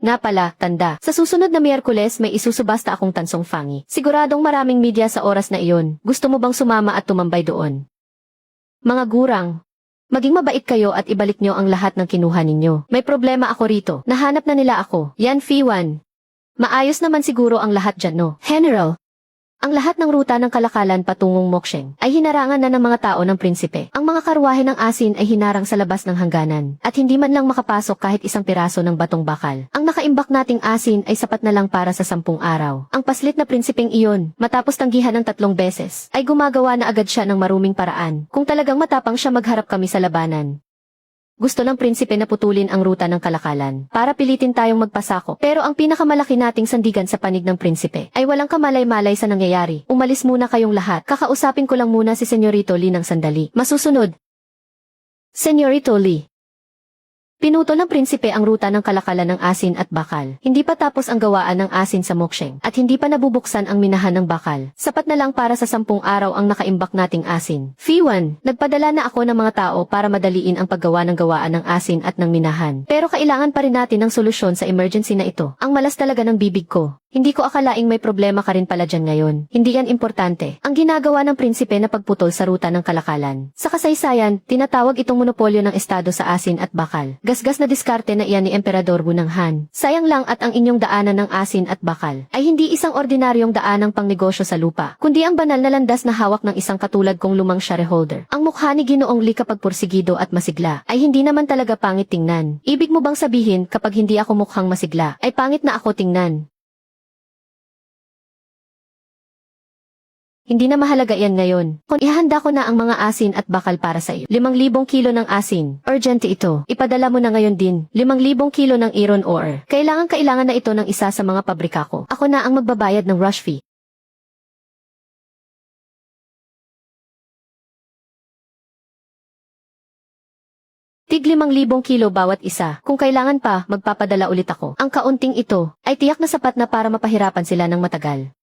Nga pala, tanda. Sa susunod na Miyerkules may isusubasta akong tansong fangi. Siguradong maraming media sa oras na iyon. Gusto mo bang sumama at tumambay doon? Mga gurang, maging mabait kayo at ibalik nyo ang lahat ng kinuha ninyo. May problema ako rito. Nahanap na nila ako. Yan Fiwan. Maayos naman siguro ang lahat dyan no? General. Ang lahat ng ruta ng kalakalan patungong Moksheng ay hinarangan na ng mga tao ng prinsipe. Ang mga karwahe ng asin ay hinarang sa labas ng hangganan at hindi man lang makapasok kahit isang piraso ng batong bakal. Ang nakaimbak nating asin ay sapat na lang para sa 10 araw. Ang paslit na prinsipeng iyon, matapos tanggihan ng 3 beses, ay gumagawa na agad siya ng maruming paraan. Kung talagang matapang siya magharap kami sa labanan. Gusto ng prinsipe na putulin ang ruta ng kalakalan para pilitin tayong magpasako. Pero ang pinakamalaki nating sandigan sa panig ng prinsipe ay walang kamalay-malay sa nangyayari. Umalis muna kayong lahat. Kakausapin ko lang muna si Senyorito Lee ng sandali. Masusunod. Senyorito Lee. Pinuto ng prinsipe ang ruta ng kalakalan ng asin at bakal. Hindi pa tapos ang gawaan ng asin sa Moksheng at hindi pa nabubuksan ang minahan ng bakal. Sapat na lang para sa 10 araw ang nakaimbak nating asin. Fiwan, nagpadala na ako ng mga tao para madaliin ang paggawa ng gawaan ng asin at ng minahan. Pero kailangan pa rin natin ng solusyon sa emergency na ito. Ang malas talaga ng bibig ko. Hindi ko akalaing may problema ka rin pala dyan ngayon. Hindi yan importante. Ang ginagawa ng prinsipe na pagputol sa ruta ng kalakalan. Sa kasaysayan, tinatawag itong monopolyo ng estado sa asin at bakal. Gasgas na diskarte na iyan ni Emperador Wu ng Han. Sayang lang at ang inyong daanan ng asin at bakal ay hindi isang ordinaryong daanang pangnegosyo sa lupa, kundi ang banal na landas na hawak ng isang katulad kong lumang shareholder. Ang mukha ni Ginoong Lee kapag pursigido at masigla ay hindi naman talaga pangit tingnan. Ibig mo bang sabihin kapag hindi ako mukhang masigla ay pangit na ako tingnan? Hindi na mahalaga yan ngayon. Kung ihanda ko na ang mga asin at bakal para sa iyo. 5,000 kilo ng asin. Urgente ito. Ipadala mo na ngayon din. 5,000 kilo ng iron ore. Kailangan na ito ng isa sa mga pabrika ko. Ako na ang magbabayad ng rush fee. Tig 5,000 kilo bawat isa. Kung kailangan pa, magpapadala ulit ako. Ang kaunting ito ay tiyak na sapat na para mapahirapan sila ng matagal.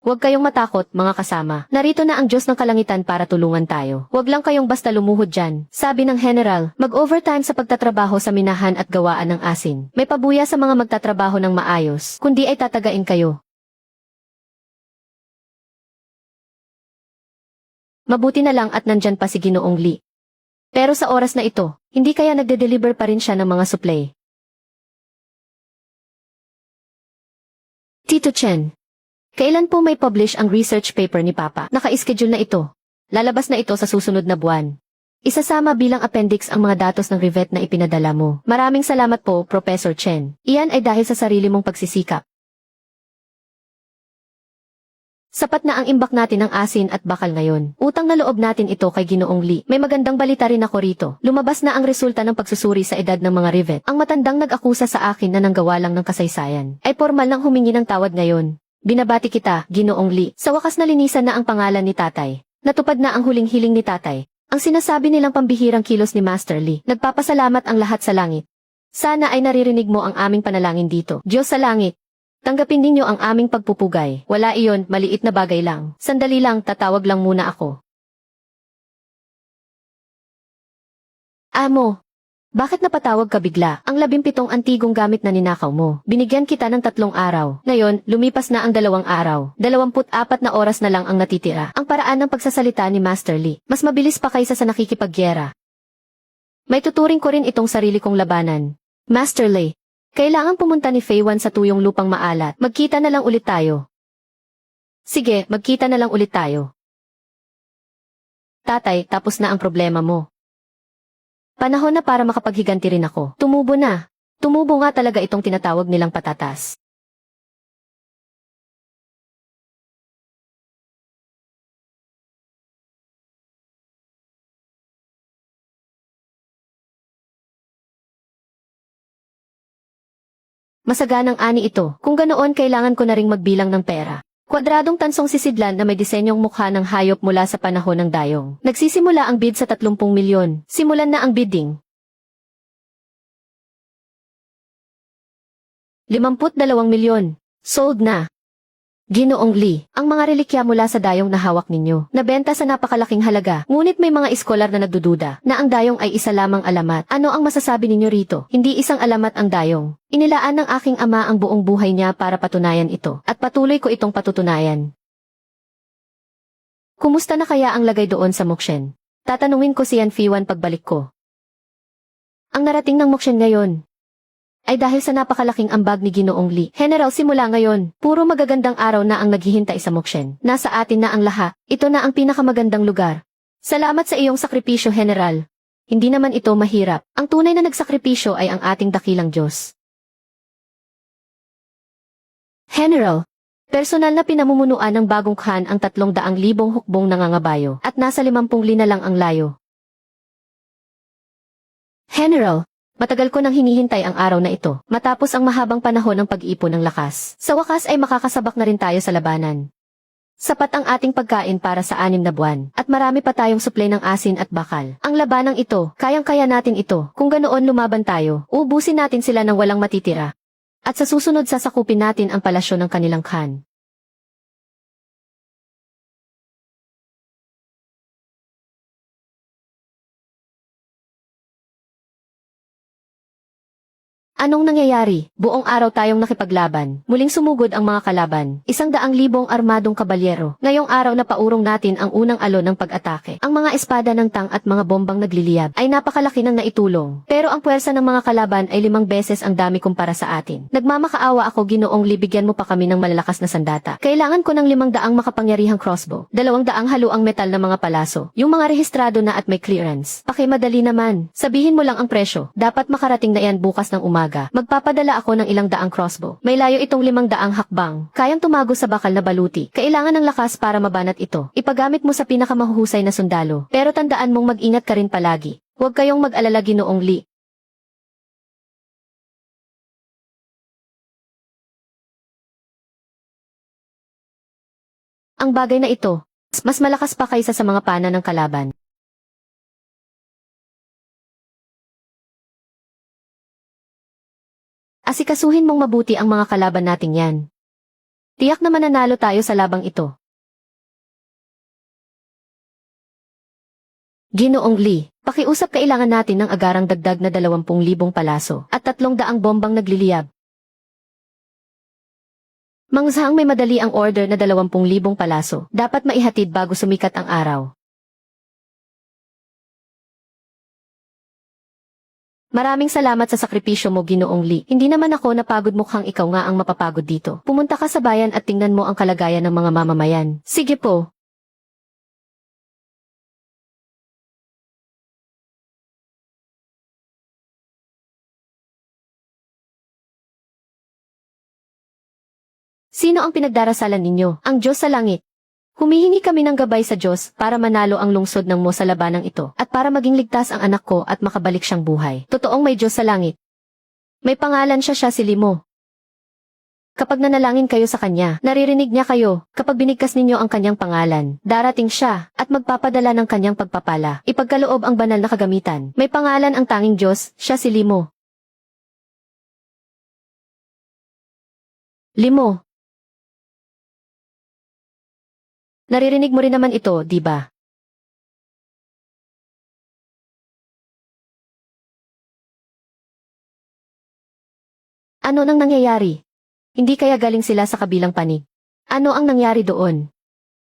Huwag kayong matakot, mga kasama. Narito na ang Diyos ng Kalangitan para tulungan tayo. Huwag lang kayong basta lumuhod dyan. Sabi ng General, mag-overtime sa pagtatrabaho sa minahan at gawaan ng asin. May pabuya sa mga magtatrabaho ng maayos, kundi ay tatagain kayo. Mabuti na lang at nandyan pa si Ginoong Lee. Pero sa oras na ito, hindi kaya nagde-deliver pa rin siya ng mga supply. Tito Chen, kailan po may publish ang research paper ni Papa? Naka-schedule na ito. Lalabas na ito sa susunod na buwan. Isasama bilang appendix ang mga datos ng rivet na ipinadala mo. Maraming salamat po, Professor Chen. Iyan ay dahil sa sarili mong pagsisikap. Sapat na ang imbak natin ng asin at bakal ngayon. Utang na loob natin ito kay Ginoong Lee. May magandang balita rin ako rito. Lumabas na ang resulta ng pagsusuri sa edad ng mga rivet. Ang matandang nag-akusa sa akin na nanggawa lang ng kasaysayan ay formal nang humingi ng tawad ngayon. Binabati kita, Ginoong Lee. Sa wakas nalinisan na ang pangalan ni tatay. Natupad na ang huling hiling ni tatay. Ang sinasabi nilang pambihirang kilos ni Master Lee. Nagpapasalamat ang lahat sa langit. Sana ay naririnig mo ang aming panalangin dito. Diyos sa langit. Tanggapin ninyo ang aming pagpupugay. Wala iyon, maliit na bagay lang. Sandali lang, tatawag lang muna ako. Amo, bakit napatawag ka bigla? Ang 17 antigong gamit na ninakaw mo. Binigyan kita ng 3 araw. Ngayon, lumipas na ang 2 araw. 24 na oras na lang ang natitira. Ang paraan ng pagsasalita ni Master Lee, mas mabilis pa kaysa sa nakikipagyera. May tuturing ko rin itong sarili kong labanan. Master Lee, kailangan pumunta ni Feiwan sa tuyong lupang maalat. Magkita na lang ulit tayo. Sige, magkita na lang ulit tayo. Tatay, tapos na ang problema mo. Panahon na para makapaghiganti rin ako. Tumubo na. Tumubo nga talaga itong tinatawag nilang patatas. Masaganang ani ito. Kung ganoon kailangan ko na ring magbilang ng pera. Kwadradong tansong sisidlan na may disenyong mukha ng hayop mula sa panahon ng dayong. Nagsisimula ang bid sa 30 milyon. Simulan na ang bidding. 52 milyon. Sold na. Ginoong Lee, ang mga relikya mula sa dayong na hawak ninyo, nabenta sa napakalaking halaga, ngunit may mga iskolar na nagdududa na ang dayong ay isa lamang alamat. Ano ang masasabi ninyo rito? Hindi isang alamat ang dayong. Inilaan ng aking ama ang buong buhay niya para patunayan ito, at patuloy ko itong patutunayan. Kumusta na kaya ang lagay doon sa Mokshen? Tatanungin ko si Yan Fiwan pagbalik ko. Ang narating ng Mokshen ngayon ay dahil sa napakalaking ambag ni Ginoong Lee. General, simula ngayon, puro magagandang araw na ang naghihintay sa Mokshen. Nasa atin na ang lahat. Ito na ang pinakamagandang lugar. Salamat sa iyong sakripisyo, General. Hindi naman ito mahirap. Ang tunay na nagsakripisyo ay ang ating dakilang Diyos. General, personal na pinamumunuan ng bagong Khan ang 300,000 hukbong nangangabayo at nasa 50 lina lang ang layo. General, matagal ko nang hinihintay ang araw na ito, matapos ang mahabang panahon ng pag-iipon ng lakas. Sa wakas ay makakasabak na rin tayo sa labanan. Sapat ang ating pagkain para sa 6 na buwan, at marami pa tayong supply ng asin at bakal. Ang labanang ito, kayang-kaya natin ito. Kung ganoon lumaban tayo, uubusin natin sila ng walang matitira. At sa susunod sasakupin natin ang palasyo ng kanilang Khan. Anong nangyayari? Buong araw tayong nakipaglaban. Muling sumugod ang mga kalaban. 100,000 armadong kabalyero. Ngayong araw na paurong natin ang unang alon ng pag-atake. Ang mga espada ng tang at mga bombang nagliliyab ay napakalaki ng naitulong. Pero ang puwersa ng mga kalaban ay 5 beses ang dami kumpara sa atin. Nagmamakaawa ako, Ginoong Lee, bigyan mo pa kami ng malalakas na sandata. Kailangan ko ng 500 makapangyarihang crossbow. 200 haluang metal na mga palaso. Yung mga rehistrado na at may clearance. Pakimadali naman. Sabihin mo lang ang presyo. Dapat makarating na yan bukas ng umaga. Magpapadala ako ng 200 crossbow. May layo itong 500 hakbang. Kayang tumago sa bakal na baluti. Kailangan ng lakas para mabanat ito. Ipagamit mo sa pinakamahuhusay na sundalo. Pero tandaan mong mag-ingat ka rin palagi. Huwag kayong mag-alala, Ginoong Lee. Ang bagay na ito, mas malakas pa kaysa sa mga pana ng kalaban. Asikasuhin mong mabuti ang mga kalaban nating yan. Tiyak na mananalo tayo sa labang ito. Ginoong Lee, pakiusap kailangan natin ng agarang dagdag na 20,000 palaso at 300 bombang nagliliyab. Mang Zhang, may madali ang order na 20,000 palaso. Dapat maihatid bago sumikat ang araw. Maraming salamat sa sakripisyo mo, Ginoong Lee. Hindi naman ako napagod, mukhang ikaw nga ang mapapagod dito. Pumunta ka sa bayan at tingnan mo ang kalagayan ng mga mamamayan. Sige po. Sino ang pinagdarasalan ninyo? Ang Diyos sa langit. Humihingi kami ng gabay sa Diyos para manalo ang lungsod ng Mo sa labanang ito at para maging ligtas ang anak ko at makabalik siyang buhay. Totoong may Diyos sa langit. May pangalan siya si Limo. Kapag nanalangin kayo sa kanya, naririnig niya kayo. Kapag binigkas ninyo ang kanyang pangalan, darating siya at magpapadala ng kanyang pagpapala. Ipagkaloob ang banal na kagamitan. May pangalan ang tanging Diyos, siya si Limo. Limo. Naririnig mo rin naman ito, di ba? Ano nang nangyayari? Hindi kaya galing sila sa kabilang panig? Ano ang nangyari doon?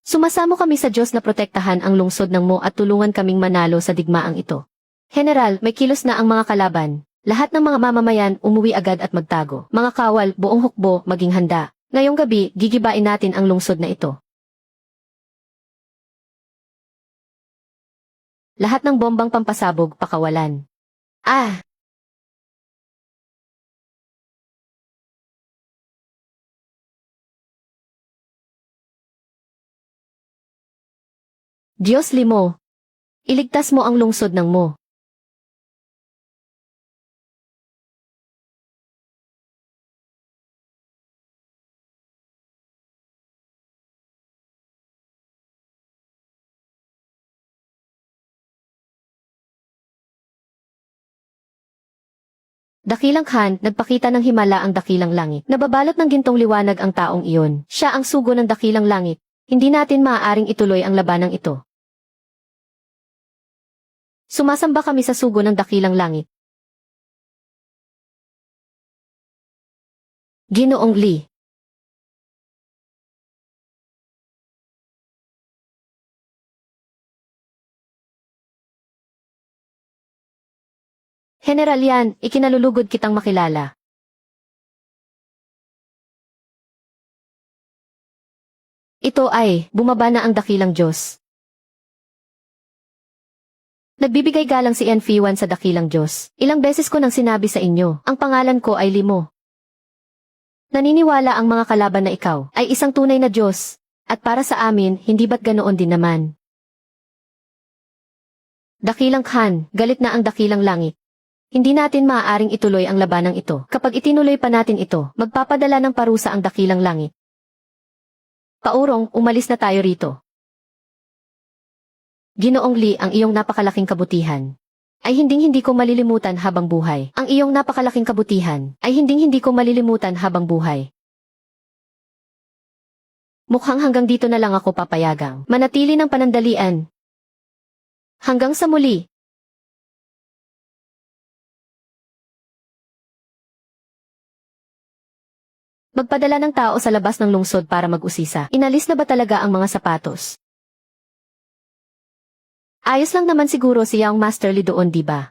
Sumasamo kami sa Diyos na protektahan ang lungsod ng Mo at tulungan kaming manalo sa digmaang ito. General, may kilos na ang mga kalaban. Lahat ng mga mamamayan umuwi agad at magtago. Mga kawal, buong hukbo, maging handa. Ngayong gabi, gigibain natin ang lungsod na ito. Lahat ng bombang pampasabog, pakawalan. Ah! Diyos Limo, iligtas mo ang lungsod ng Mo. Dakilang Khan, nagpakita ng himala ang dakilang langit. Nababalot ng gintong liwanag ang taong iyon. Siya ang sugo ng dakilang langit. Hindi natin maaaring ituloy ang labanang ito. Sumasamba kami sa sugo ng dakilang langit. Ginoong Lee. General Yan, ikinalulugod kitang makilala. Ito ay, bumaba na ang dakilang Diyos. Nagbibigay galang si NV1 sa dakilang Diyos. Ilang beses ko nang sinabi sa inyo, ang pangalan ko ay Limo. Naniniwala ang mga kalaban na ikaw ay isang tunay na Diyos. At para sa amin, hindi ba't ganoon din naman? Dakilang Khan, galit na ang dakilang langit. Hindi natin maaaring ituloy ang labanang ito. Kapag itinuloy pa natin ito, magpapadala ng parusa ang dakilang langit. Paurong, umalis na tayo rito. Ginoong Lee, ang iyong napakalaking kabutihan ay hinding-hindi ko malilimutan habang buhay. Ang iyong napakalaking kabutihan ay hinding-hindi ko malilimutan habang buhay. Mukhang hanggang dito na lang ako papayagang manatili ng panandalian. Hanggang sa muli. Magpadala ng tao sa labas ng lungsod para mag-usisa. Inalis na ba talaga ang mga sapatos? Ayos lang naman siguro si Young Master Lee doon, di ba?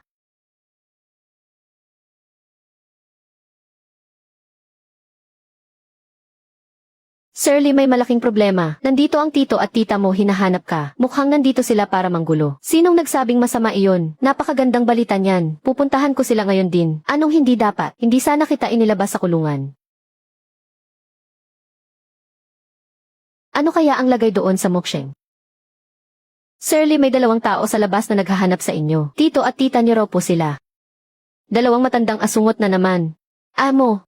Sir Lee, may malaking problema. Nandito ang tito at tita mo, hinahanap ka. Mukhang nandito sila para manggulo. Sinong nagsabing masama iyon? Napakagandang balita niyan. Pupuntahan ko sila ngayon din. Anong hindi dapat? Hindi sana kita inilabas sa kulungan. Ano kaya ang lagay doon sa muksheng? Sir Lee, may 2 tao sa labas na naghahanap sa inyo. Tito at tita niyo raw po sila. 2 matandang asungot na naman. Amo.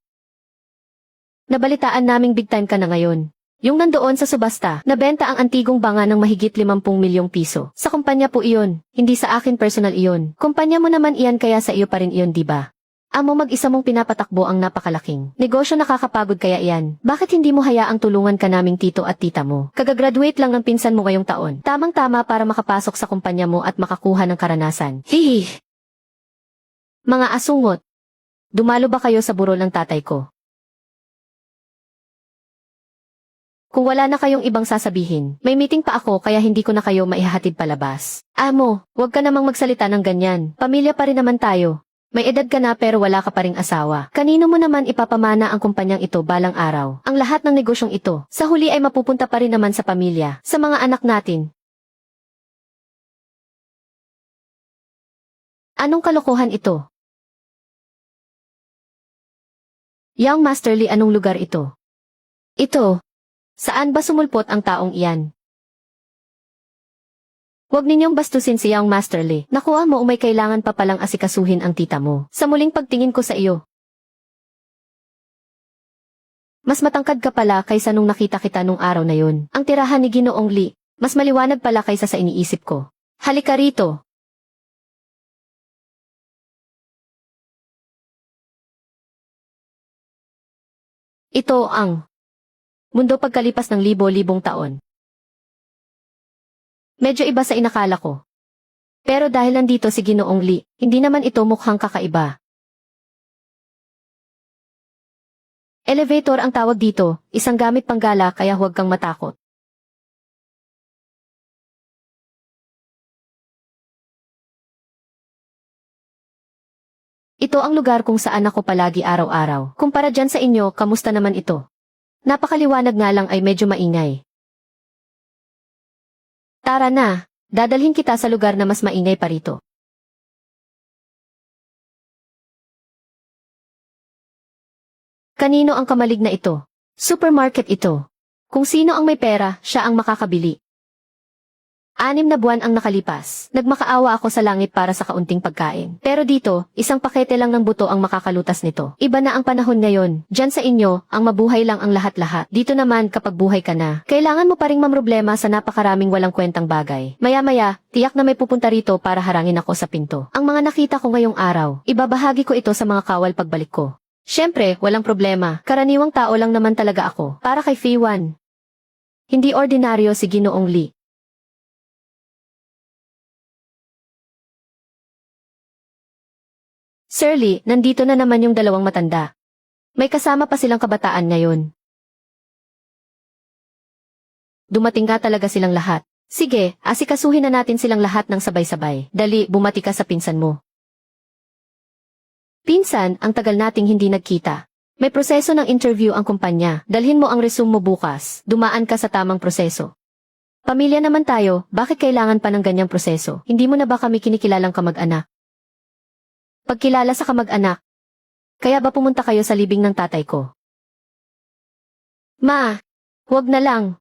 Nabalitaan naming big time ka na ngayon. Yung nandoon sa subasta, nabenta ang antigong banga ng mahigit 50 milyong piso. Sa kumpanya po iyon, hindi sa akin personal iyon. Kumpanya mo naman iyan, kaya sa iyo pa rin iyon, di ba? Amo mag-isa mong pinapatakbo ang napakalaking negosyo, nakakapagod kaya iyan. Bakit hindi mo hayaang tulungan ka naming tito at tita mo? Kagagraduate lang ng pinsan mo ngayong taon. Tamang-tama para makapasok sa kumpanya mo at makakuha ng karanasan. Hihi! Mga asungot! Dumalo ba kayo sa burol ng tatay ko? Kung wala na kayong ibang sasabihin, may meeting pa ako kaya hindi ko na kayo maihahatid palabas. Amo, huwag ka namang magsalita ng ganyan. Pamilya pa rin naman tayo. May edad ka na pero wala ka pa ring asawa. Kanino mo naman ipapamana ang kumpanyang ito balang araw? Ang lahat ng negosyong ito, sa huli ay mapupunta pa rin naman sa pamilya, sa mga anak natin. Anong kalokohan ito? Young Master Lee, anong lugar ito? Ito. Saan ba sumulpot ang taong iyan? Huwag ninyong bastusin si Young Master Lee. Nakuha mo, may kailangan pa palang asikasuhin ang tita mo. Sa muling pagtingin ko sa iyo. Mas matangkad ka pala kaysa nung nakita kita nung araw na yun. Ang tirahan ni Ginoong Lee, mas maliwanag pala kaysa sa iniisip ko. Halika rito. Ito ang mundo pagkalipas ng libo-libong taon. Medyo iba sa inakala ko. Pero dahil nandito si Ginoong Lee, hindi naman ito mukhang kakaiba. Elevator ang tawag dito, isang gamit panggala kaya huwag kang matakot. Ito ang lugar kung saan ako palagi araw-araw. Kumpara dyan sa inyo, kamusta naman ito? Napakaliwanag nga lang ay medyo maingay. Tara na, dadalhin kita sa lugar na mas maingay pa rito. Kanino ang kamalig na ito? Supermarket ito. Kung sino ang may pera, siya ang makakabili. 6 na buwan ang nakalipas. Nagmakaawa ako sa langit para sa kaunting pagkain. Pero dito, isang pakete lang ng buto ang makakalutas nito. Iba na ang panahon ngayon. Diyan sa inyo, ang mabuhay lang ang lahat-lahat. Dito naman, kapag buhay ka na, kailangan mo pa ring mamroblema sa napakaraming walang kwentang bagay. Maya-maya, tiyak na may pupunta rito para harangin ako sa pinto. Ang mga nakita ko ngayong araw, ibabahagi ko ito sa mga kawal pagbalik ko. Siyempre, walang problema. Karaniwang tao lang naman talaga ako. Para kay Fiwan. Hindi ordinaryo si Ginoong Lee. Sir Lee, nandito na naman yung dalawang matanda. May kasama pa silang kabataan ngayon. Dumating nga talaga silang lahat. Sige, asikasuhin na natin silang lahat ng sabay-sabay. Dali, bumati ka sa pinsan mo. Pinsan, ang tagal nating hindi nagkita. May proseso ng interview ang kumpanya. Dalhin mo ang resume mo bukas. Dumaan ka sa tamang proseso. Pamilya naman tayo, bakit kailangan pa ng ganyang proseso? Hindi mo na ba kami kinikilalang kamag-anak? Pagkilala sa kamag-anak. Kaya ba pumunta kayo sa libing ng tatay ko? Ma, huwag na lang.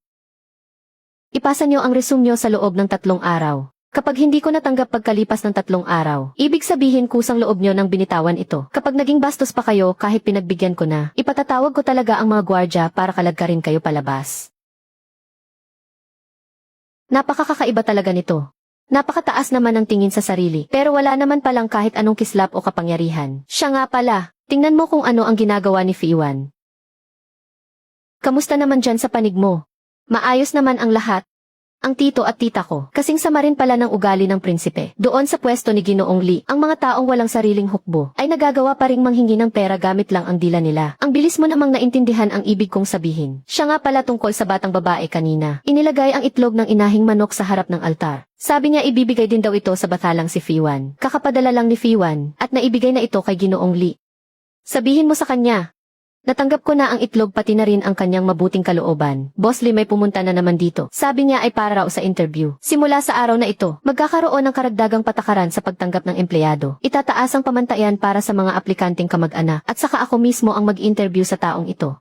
Ipasa niyo ang resume niyo sa loob ng 3 araw. Kapag hindi ko natanggap pagkalipas ng 3 araw, ibig sabihin kusang loob niyo nang binitawan ito. Kapag naging bastos pa kayo kahit pinagbigyan ko na, ipatatawag ko talaga ang mga gwardya para kalagkarin kayo palabas. Napakakaiba talaga nito. Napakataas naman ang tingin sa sarili, pero wala naman palang kahit anong kislap o kapangyarihan. Siya nga pala, tingnan mo kung ano ang ginagawa ni Fiwan. Kamusta naman dyan sa panig mo? Maayos naman ang lahat. Ang tito at tita ko, kasing sama rin pala ng ugali ng prinsipe. Doon sa pwesto ni Ginoong Lee, ang mga taong walang sariling hukbo, ay nagagawa pa ring manghingi ng pera gamit lang ang dila nila. Ang bilis mo namang naintindihan ang ibig kong sabihin. Siya nga pala tungkol sa batang babae kanina. Inilagay ang itlog ng inahing manok sa harap ng altar. Sabi niya ibibigay din daw ito sa batalang si Fiwan. Kakapadala lang ni Fiwan, at naibigay na ito kay Ginoong Lee. Sabihin mo sa kanya. Natanggap ko na ang itlog pati na rin ang kanyang mabuting kalooban. Boss Lee, may pumunta na naman dito. Sabi niya ay para raw sa interview. Simula sa araw na ito, magkakaroon ng karagdagang patakaran sa pagtanggap ng empleyado. Itataas ang pamantayan para sa mga aplikanteng kamag-anak at saka ako mismo ang mag-interview sa taong ito.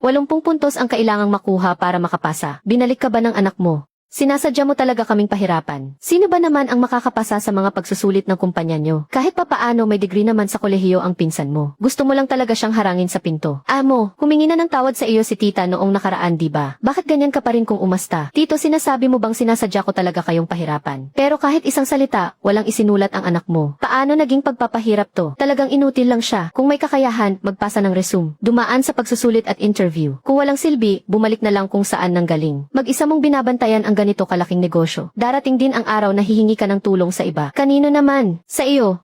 80 puntos ang kailangang makuha para makapasa. Binalik ka ba ng anak mo? Sinasadya mo talaga kaming pahirapan. Sino ba naman ang makakapasa sa mga pagsusulit ng kumpanya nyo? Kahit papaano may degree naman sa kolehiyo ang pinsan mo. Gusto mo lang talaga siyang harangin sa pinto. Amo, humingi na ng tawad sa iyo si tita noong nakaraan, di ba? Bakit ganyan ka pa rin kung umasta? Tito, sinasabi mo bang sinasadya ko talaga kayong pahirapan? Pero kahit isang salita, walang isinulat ang anak mo. Paano naging pagpapahirap to? Talagang inutil lang siya. Kung may kakayahan, magpasa ng resume. Dumaan sa pagsusulit at interview. Kung walang silbi, bumalik na lang kung saan nanggaling. Mag-isa mong binabantayan ang ganito kalaking negosyo. Darating din ang araw na hihingi ka ng tulong sa iba. Kanino naman? Sa iyo.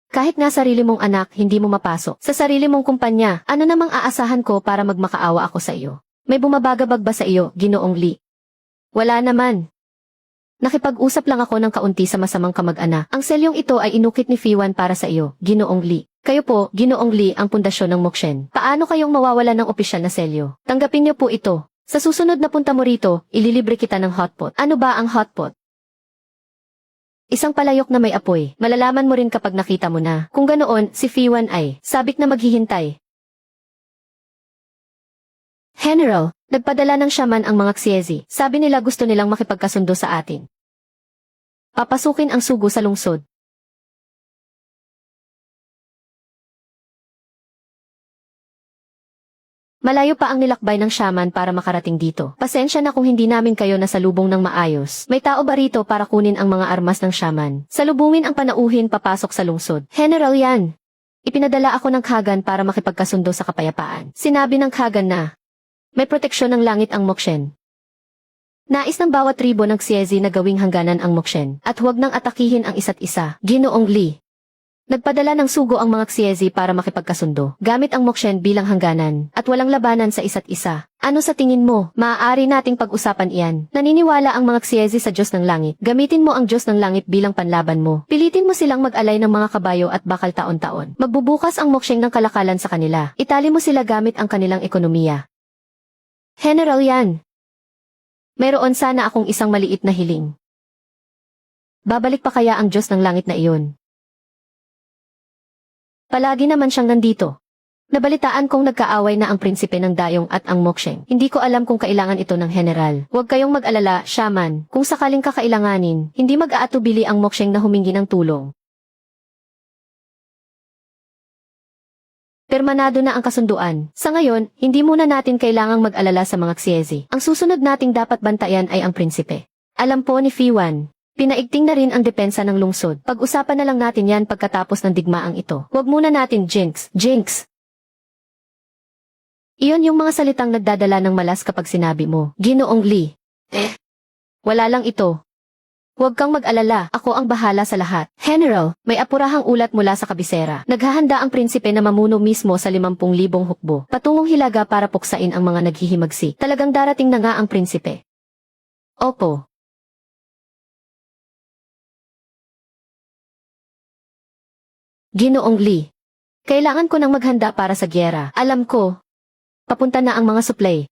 Kahit nga sarili mong anak, hindi mo mapasok. Sa sarili mong kumpanya, ano namang aasahan ko para magmakaawa ako sa iyo? May bumabagabag ba sa iyo, Ginoong Lee? Wala naman. Nakipag-usap lang ako ng kaunti sa masamang kamag-anak. Ang selyong ito ay inukit ni Fiwan para sa iyo, Ginoong Lee. Kayo po, Ginoong Lee, ang pundasyon ng Mokshen. Paano kayong mawawalan ng opisyal na selyo? Tanggapin niyo po ito. Sa susunod na punta mo rito, ililibre kita ng hotpot. Ano ba ang hotpot? Isang palayok na may apoy. Malalaman mo rin kapag nakita mo na. Kung ganoon, si Fiwan ay sabik na maghihintay. General, nagpadala ng shaman ang mga Xiezi. Sabi nila gusto nilang makipagkasundo sa atin. Papasukin ang sugo sa lungsod. Malayo pa ang nilakbay ng shaman para makarating dito. Pasensya na kung hindi namin kayo nasalubong ng maayos. May tao ba rito para kunin ang mga armas ng shaman? Salubungin ang panauhin papasok sa lungsod. General yan. Ipinadala ako ng Kagan para makipagkasundo sa kapayapaan. Sinabi ng Kagan na may proteksyon ng langit ang Mokshen. Nais ng bawat tribo ng Xiezi na gawing hangganan ang Mokshen at huwag nang atakihin ang isa't isa. Ginoong Lee. Nagpadala ng sugo ang mga Xiezi para makipagkasundo, gamit ang Mokshen bilang hangganan, at walang labanan sa isa't isa. Ano sa tingin mo? Maaari nating pag-usapan iyan. Naniniwala ang mga Xiezi sa Diyos ng Langit. Gamitin mo ang Diyos ng Langit bilang panlaban mo. Pilitin mo silang mag-alay ng mga kabayo at bakal taon-taon. Magbubukas ang Mokshen ng kalakalan sa kanila. Itali mo sila gamit ang kanilang ekonomiya. General yan. Mayroon sana akong isang maliit na hiling. Babalik pa kaya ang Diyos ng Langit na iyon? Palagi naman siyang nandito. Nabalitaan kong nagkaaway na ang prinsipe ng Dayong at ang Mokshen. Hindi ko alam kung kailangan ito ng general. Huwag kayong mag-alala, shaman. Kung sakaling kakailanganin, hindi mag-aatubili ang Mokshen na humingi ng tulong. Permanado na ang kasunduan. Sa ngayon, hindi muna natin kailangang mag-alala sa mga Xiezi. Ang susunod nating dapat bantayan ay ang prinsipe. Alam po ni Fiwan. Pinaigting na rin ang depensa ng lungsod. Pag-usapan na lang natin yan pagkatapos ng digmaang ito. Huwag muna natin jinx. Iyon yung mga salitang nagdadala ng malas kapag sinabi mo, Ginoong Lee. Wala lang ito. Huwag kang mag-alala, ako ang bahala sa lahat. General, may apurahang ulat mula sa kabisera. Naghahanda ang prinsipe na mamuno mismo sa 50,000 hukbo. Patungong Hilaga para puksain ang mga naghihimagsi. Talagang darating na nga ang prinsipe. Opo. Ginoong Lee. Kailangan ko nang maghanda para sa gyera. Alam ko. Papunta na ang mga supply.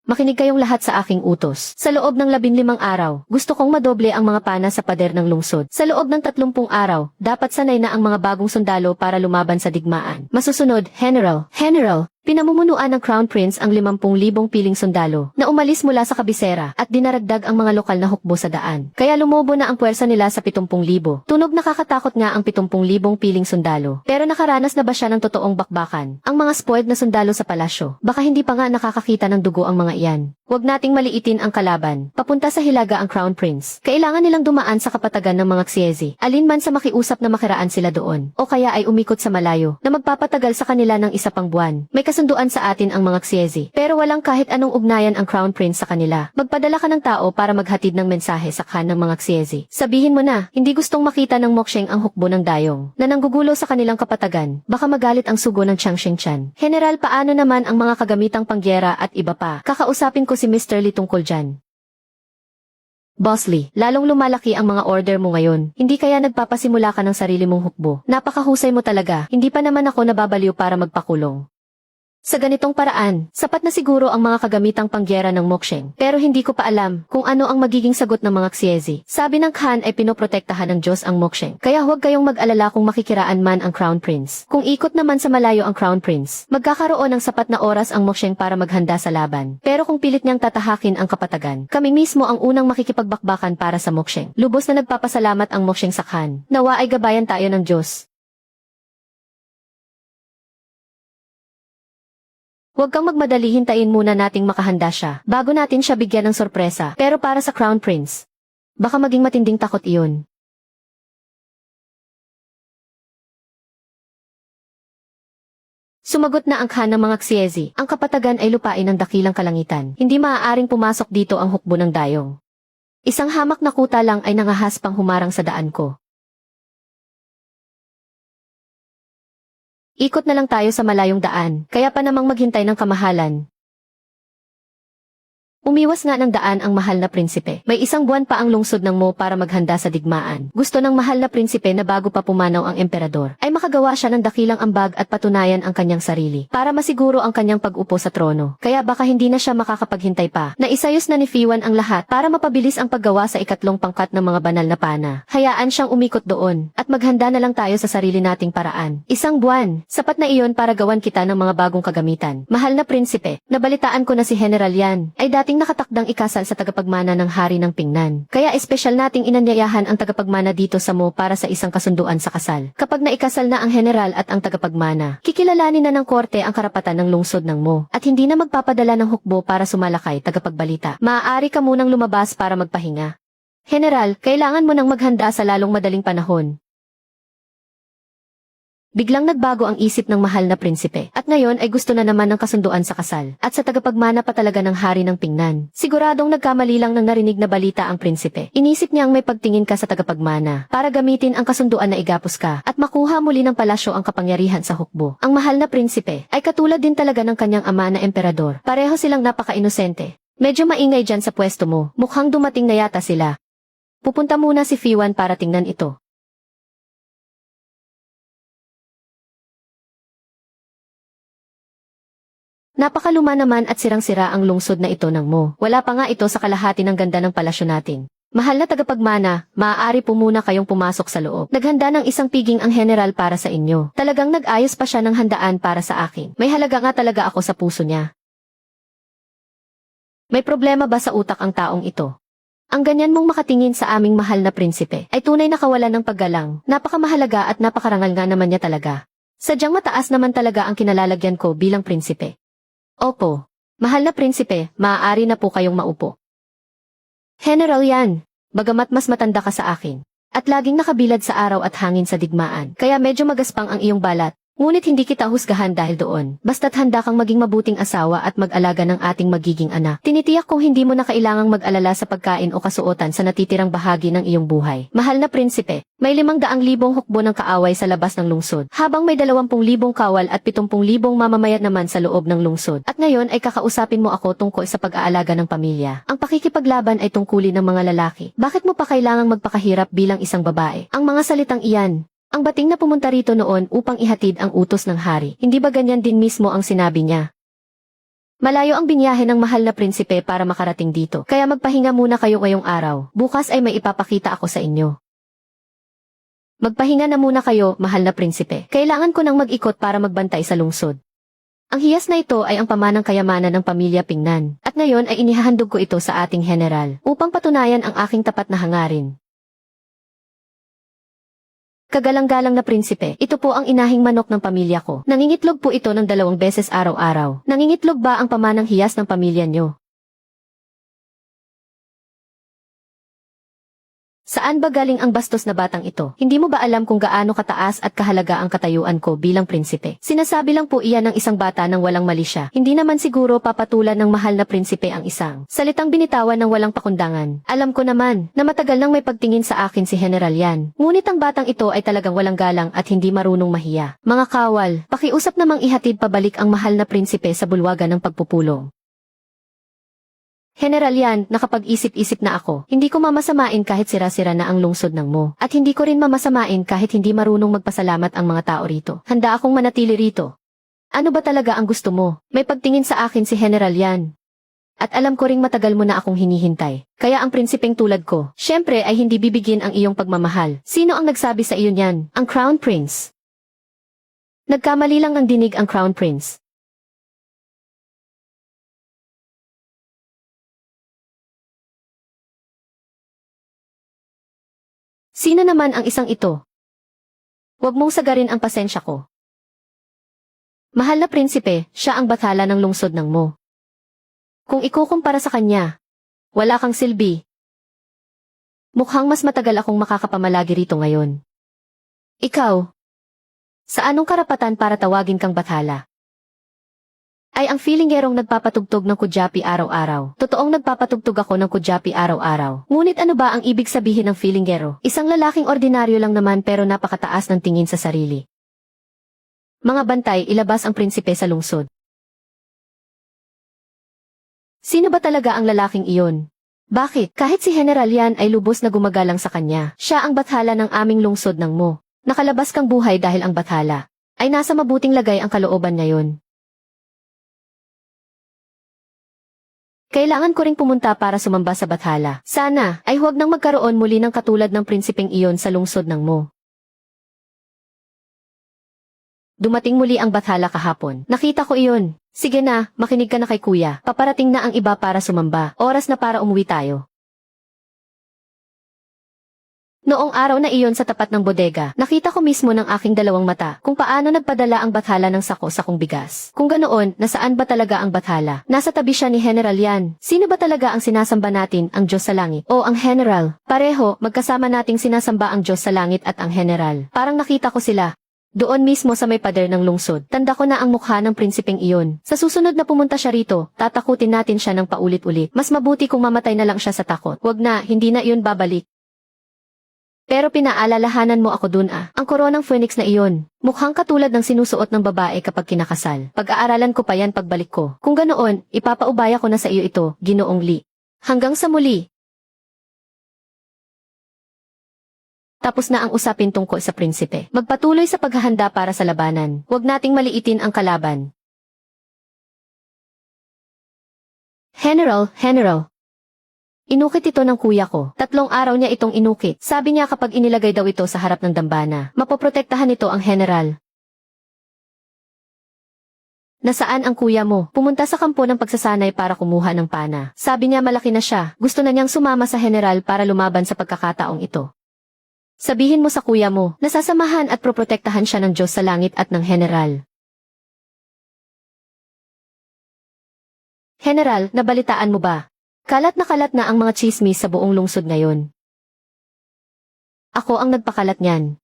Makinig kayong lahat sa aking utos. Sa loob ng 15 araw, gusto kong madoble ang mga pana sa pader ng lungsod. Sa loob ng 30 araw, dapat sanay na ang mga bagong sundalo para lumaban sa digmaan. Masusunod, General. Pinamumunuan ng Crown Prince ang 50,000 piling sundalo na umalis mula sa kabisera at dinaragdag ang mga lokal na hukbo sa daan. Kaya lumobo na ang puwersa nila sa 70,000. Tunog nakakatakot nga ang 70,000 piling sundalo. Pero nakaranas na ba siya ng totoong bakbakan? Ang mga spoiled na sundalo sa palasyo. Baka hindi pa nga nakakakita ng dugo ang mga iyan. Huwag nating maliitin ang kalaban. Papunta sa Hilaga ang Crown Prince. Kailangan nilang dumaan sa kapatagan ng mga Xiezi. Alinman sa makiusap na makiraan sila doon. O kaya ay umikot sa malayo na magpapatagal sa kanila ng isa pang buwan. May kasunduan sa atin ang mga Xiezi. Pero walang kahit anong ugnayan ang Crown Prince sa kanila. Magpadala ka ng tao para maghatid ng mensahe sa khan ng mga Xiezi. Sabihin mo na, hindi gustong makita ng Mokshen ang hukbo ng Dayong na nanggugulo sa kanilang kapatagan. Baka magalit ang sugo ng Chiang Shengchan. General, paano naman ang mga kagamitang pangyera at iba pa? Kakausapin ko si Mr. Lee tungkol dyan. Boss Lee, lalong lumalaki ang mga order mo ngayon. Hindi kaya nagpapasimula ka ng sarili mong hukbo. Napakahusay mo talaga. Hindi pa naman ako nababaliw para magpakulong. Sa ganitong paraan, sapat na siguro ang mga kagamitang pangyera ng Moksheng. Pero hindi ko pa alam kung ano ang magiging sagot ng mga Xiezi. Sabi ng Khan ay pinoprotektahan ng Diyos ang Moksheng. Kaya huwag kayong mag-alala kung makikiraan man ang Crown Prince. Kung ikot naman sa malayo ang Crown Prince, magkakaroon ng sapat na oras ang Moksheng para maghanda sa laban. Pero kung pilit niyang tatahakin ang kapatagan, kami mismo ang unang makikipagbakbakan para sa Moksheng. Lubos na nagpapasalamat ang Moksheng sa Khan. Nawa ay gabayan tayo ng Diyos. Huwag kang magmadali, hintayin muna nating makahanda siya, bago natin siya bigyan ng sorpresa. Pero para sa Crown Prince, baka maging matinding takot iyon. Sumagot na ang Khan ng mga Xiezi. Ang kapatagan ay lupain ng dakilang kalangitan. Hindi maaaring pumasok dito ang hukbo ng dayong. Isang hamak na kuta lang ay nangahas pang humarang sa daan ko. Ikot na lang tayo sa malayong daan, kaya pa namang maghintay ng kamahalan. Umiwas nga ng daan ang mahal na prinsipe. May isang buwan pa ang lungsod ng Mo para maghanda sa digmaan. Gusto ng mahal na prinsipe na bago pa pumanaw ang emperador, ay makagawa siya ng dakilang ambag at patunayan ang kanyang sarili, para masiguro ang kanyang pag-upo sa trono. Kaya baka hindi na siya makakapaghintay pa. Naisayos na ni Fiwan ang lahat para mapabilis ang paggawa sa ikatlong pangkat ng mga banal na pana. Hayaan siyang umikot doon, at maghanda na lang tayo sa sarili nating paraan. Isang buwan, sapat na iyon para gawan kita ng mga bagong kagamitan. Mahal na prinsipe, nabalitaan ko na si General Yan ay dating nakatakdang ikasal sa tagapagmana ng hari ng Pingnan. Kaya espesyal nating inanyayahan ang tagapagmana dito sa Mo para sa isang kasunduan sa kasal. Kapag naikasal na ang general at ang tagapagmana, kikilalanin na ng korte ang karapatan ng lungsod ng Mo at hindi na magpapadala ng hukbo para sumalakay tagapagbalita. Maaari ka munang lumabas para magpahinga. General, kailangan mo nang maghanda sa lalong madaling panahon. Biglang nagbago ang isip ng mahal na prinsipe, at ngayon ay gusto na naman ng kasunduan sa kasal, at sa tagapagmana pa talaga ng hari ng Pingnan. Siguradong nagkamali lang ng narinig na balita ang prinsipe. Inisip niyang may pagtingin ka sa tagapagmana, para gamitin ang kasunduan na igapos ka, at makuha muli ng palasyo ang kapangyarihan sa hukbo. Ang mahal na prinsipe, ay katulad din talaga ng kanyang ama na emperador. Pareho silang napaka-inosente. Medyo maingay dyan sa pwesto mo, mukhang dumating na yata sila. Pupunta muna si Fiwan para tingnan ito. Napakaluma naman at sirang-sira ang lungsod na ito ng Mo. Wala pa nga ito sa kalahati ng ganda ng palasyo natin. Mahal na tagapagmana, maaari po muna kayong pumasok sa loob. Naghanda ng isang piging ang general para sa inyo. Talagang nag-ayos pa siya ng handaan para sa akin. May halaga nga talaga ako sa puso niya. May problema ba sa utak ang taong ito? Ang ganyan mong makatingin sa aming mahal na prinsipe ay tunay na kawalan ng paggalang. Napakamahalaga at napakarangal nga naman niya talaga. Sadyang mataas naman talaga ang kinalalagyan ko bilang prinsipe. Opo. Mahal na prinsipe, maaari na po kayong maupo. General Yan, bagamat mas matanda ka sa akin, at laging nakabilad sa araw at hangin sa digmaan, kaya medyo magaspang ang iyong balat, ngunit hindi kita husgahan dahil doon, basta't handa kang maging mabuting asawa at mag-alaga ng ating magiging anak. Tinitiyak kong hindi mo na kailangang mag-alala sa pagkain o kasuotan sa natitirang bahagi ng iyong buhay. Mahal na prinsipe, may 500,000 hukbo ng kaaway sa labas ng lungsod, habang may 20,000 kawal at 70,000 mamamayan naman sa loob ng lungsod. At ngayon ay kakausapin mo ako tungkol sa pag-aalaga ng pamilya. Ang pakikipaglaban ay tungkulin ng mga lalaki. Bakit mo pa kailangang magpakahirap bilang isang babae? Ang mga salitang iyan, ang bating na pumunta rito noon upang ihatid ang utos ng hari, hindi ba ganyan din mismo ang sinabi niya? Malayo ang binyahe ng mahal na prinsipe para makarating dito, kaya magpahinga muna kayo ngayong araw. Bukas ay may ipapakita ako sa inyo. Magpahinga na muna kayo, mahal na prinsipe. Kailangan ko nang mag-ikot para magbantay sa lungsod. Ang hiyas na ito ay ang pamanang kayamanan ng pamilya Pingnan, at ngayon ay inihahandog ko ito sa ating general, upang patunayan ang aking tapat na hangarin. Kagalang-galang na prinsipe, ito po ang inahing manok ng pamilya ko. Nangingitlog po ito ng 2 beses araw-araw. Nangingitlog ba ang pamanang hiyas ng pamilya nyo? Saan ba galing ang bastos na batang ito? Hindi mo ba alam kung gaano kataas at kahalaga ang katayuan ko bilang prinsipe? Sinasabi lang po iyan ng isang bata nang walang mali siya. Hindi naman siguro papatulan ng mahal na prinsipe ang isang salitang binitawan ng walang pakundangan. Alam ko naman na matagal nang may pagtingin sa akin si General Yan. Ngunit ang batang ito ay talagang walang galang at hindi marunong mahiya. Mga kawal, pakiusap namang ihatid pabalik ang mahal na prinsipe sa bulwagan ng pagpupulong. General Yan, nakapag-isip-isip na ako. Hindi ko mamasamain kahit sira-sira na ang lungsod ng Mo. At hindi ko rin mamasamain kahit hindi marunong magpasalamat ang mga tao rito. Handa akong manatili rito. Ano ba talaga ang gusto mo? May pagtingin sa akin si General Yan. At alam ko ring matagal mo na akong hinihintay. Kaya ang prinsipeng tulad ko, syempre ay hindi bibigyan ang iyong pagmamahal. Sino ang nagsabi sa iyo niyan? Ang Crown Prince. Nagkamali lang ng dinig ang Crown Prince. Sino naman ang isang ito? Huwag mong sagarin ang pasensya ko. Mahal na prinsipe, siya ang bathala ng lungsod ng Mo. Kung ikukumpara sa kanya, wala kang silbi. Mukhang mas matagal akong makakapamalagi rito ngayon. Ikaw, sa anong karapatan para tawagin kang bathala? Ay ang feelingerong nagpapatugtog ng kudyapi araw-araw. Totoong nagpapatugtog ako ng kudyapi araw-araw. Ngunit ano ba ang ibig sabihin ng feelingero? Isang lalaking ordinaryo lang naman pero napakataas ng tingin sa sarili. Mga bantay, ilabas ang prinsipe sa lungsod. Sino ba talaga ang lalaking iyon? Bakit? Kahit si General Yan ay lubos na gumagalang sa kanya, siya ang bathala ng aming lungsod ng Mo. Nakalabas kang buhay dahil ang bathala ay nasa mabuting lagay ang kalooban ngayon. Kailangan ko ring pumunta para sumamba sa bathala. Sana ay huwag nang magkaroon muli ng katulad ng prinsipeng iyon sa lungsod ng Mo. Dumating muli ang bathala kahapon. Nakita ko iyon. Sige na, makinig ka na kay kuya. Paparating na ang iba para sumamba. Oras na para umuwi tayo. Noong araw na iyon sa tapat ng bodega, nakita ko mismo ng aking dalawang mata kung paano nagpadala ang bathala ng sako-sakong bigas. Kung ganoon, nasaan ba talaga ang bathala? Nasa tabi siya ni General Yan. Sino ba talaga ang sinasamba natin, ang Diyos sa langit? O ang General? Pareho, magkasama nating sinasamba ang Diyos sa langit at ang General. Parang nakita ko sila. Doon mismo sa may pader ng lungsod. Tanda ko na ang mukha ng prinsipeng iyon. Sa susunod na pumunta siya rito, tatakutin natin siya ng paulit-ulit. Mas mabuti kung mamatay na lang siya sa takot. Wag na, hindi na iyon babalik. Pero pinaalalahanan mo ako dun ang koronang phoenix na iyon. Mukhang katulad ng sinusuot ng babae kapag kinakasal. Pag-aaralan ko pa yan pagbalik ko. Kung ganoon, ipapaubaya ko na sa iyo ito, Ginoong Li. Hanggang sa muli. Tapos na ang usapin tungkol sa prinsipe. Magpatuloy sa paghahanda para sa labanan. Huwag nating maliitin ang kalaban. General. Inukit ito ng kuya ko. 3 araw niya itong inukit. Sabi niya kapag inilagay daw ito sa harap ng dambana, mapoprotektahan ito ang general. Nasaan ang kuya mo? Pumunta sa kampo ng pagsasanay para kumuha ng pana. Sabi niya malaki na siya. Gusto na niyang sumama sa general para lumaban sa pagkakataong ito. Sabihin mo sa kuya mo, nasasamahan at proprotektahan siya ng Diyos sa langit at ng general. General, nabalitaan mo ba? Kalat na ang mga tsismis sa buong lungsod ngayon. Ako ang nagpakalat niyan.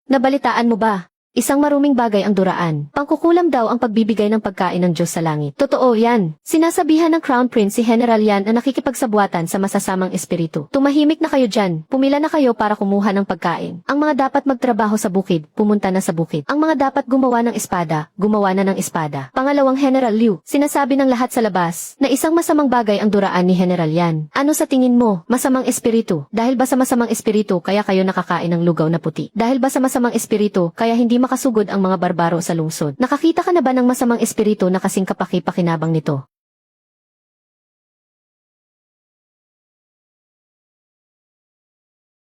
Nabalitaan mo ba? Isang maruming bagay ang duraan. Pangkukulam daw ang pagbibigay ng pagkain ng Diyos sa langit. Totoo yan. Sinasabihan ng Crown Prince si General Yan na nakikipagsabuatan sa masasamang espiritu. Tumahimik na kayo dyan. Pumila na kayo para kumuha ng pagkain. Ang mga dapat magtrabaho sa bukid, pumunta na sa bukid. Ang mga dapat gumawa ng espada, gumawa na ng espada. Pangalawang General Liu, sinasabi ng lahat sa labas na isang masamang bagay ang duraan ni General Yan. Ano sa tingin mo? Masamang espiritu. Dahil ba sa masamang espiritu kaya kayo nakakain ng lugaw na puti? Dahil ba sa masamang espiritu kaya hindi makasugod ang mga barbaro sa lungsod? Nakakita ka na ba ng masamang espiritu na kasing kapaki-pakinabang nito?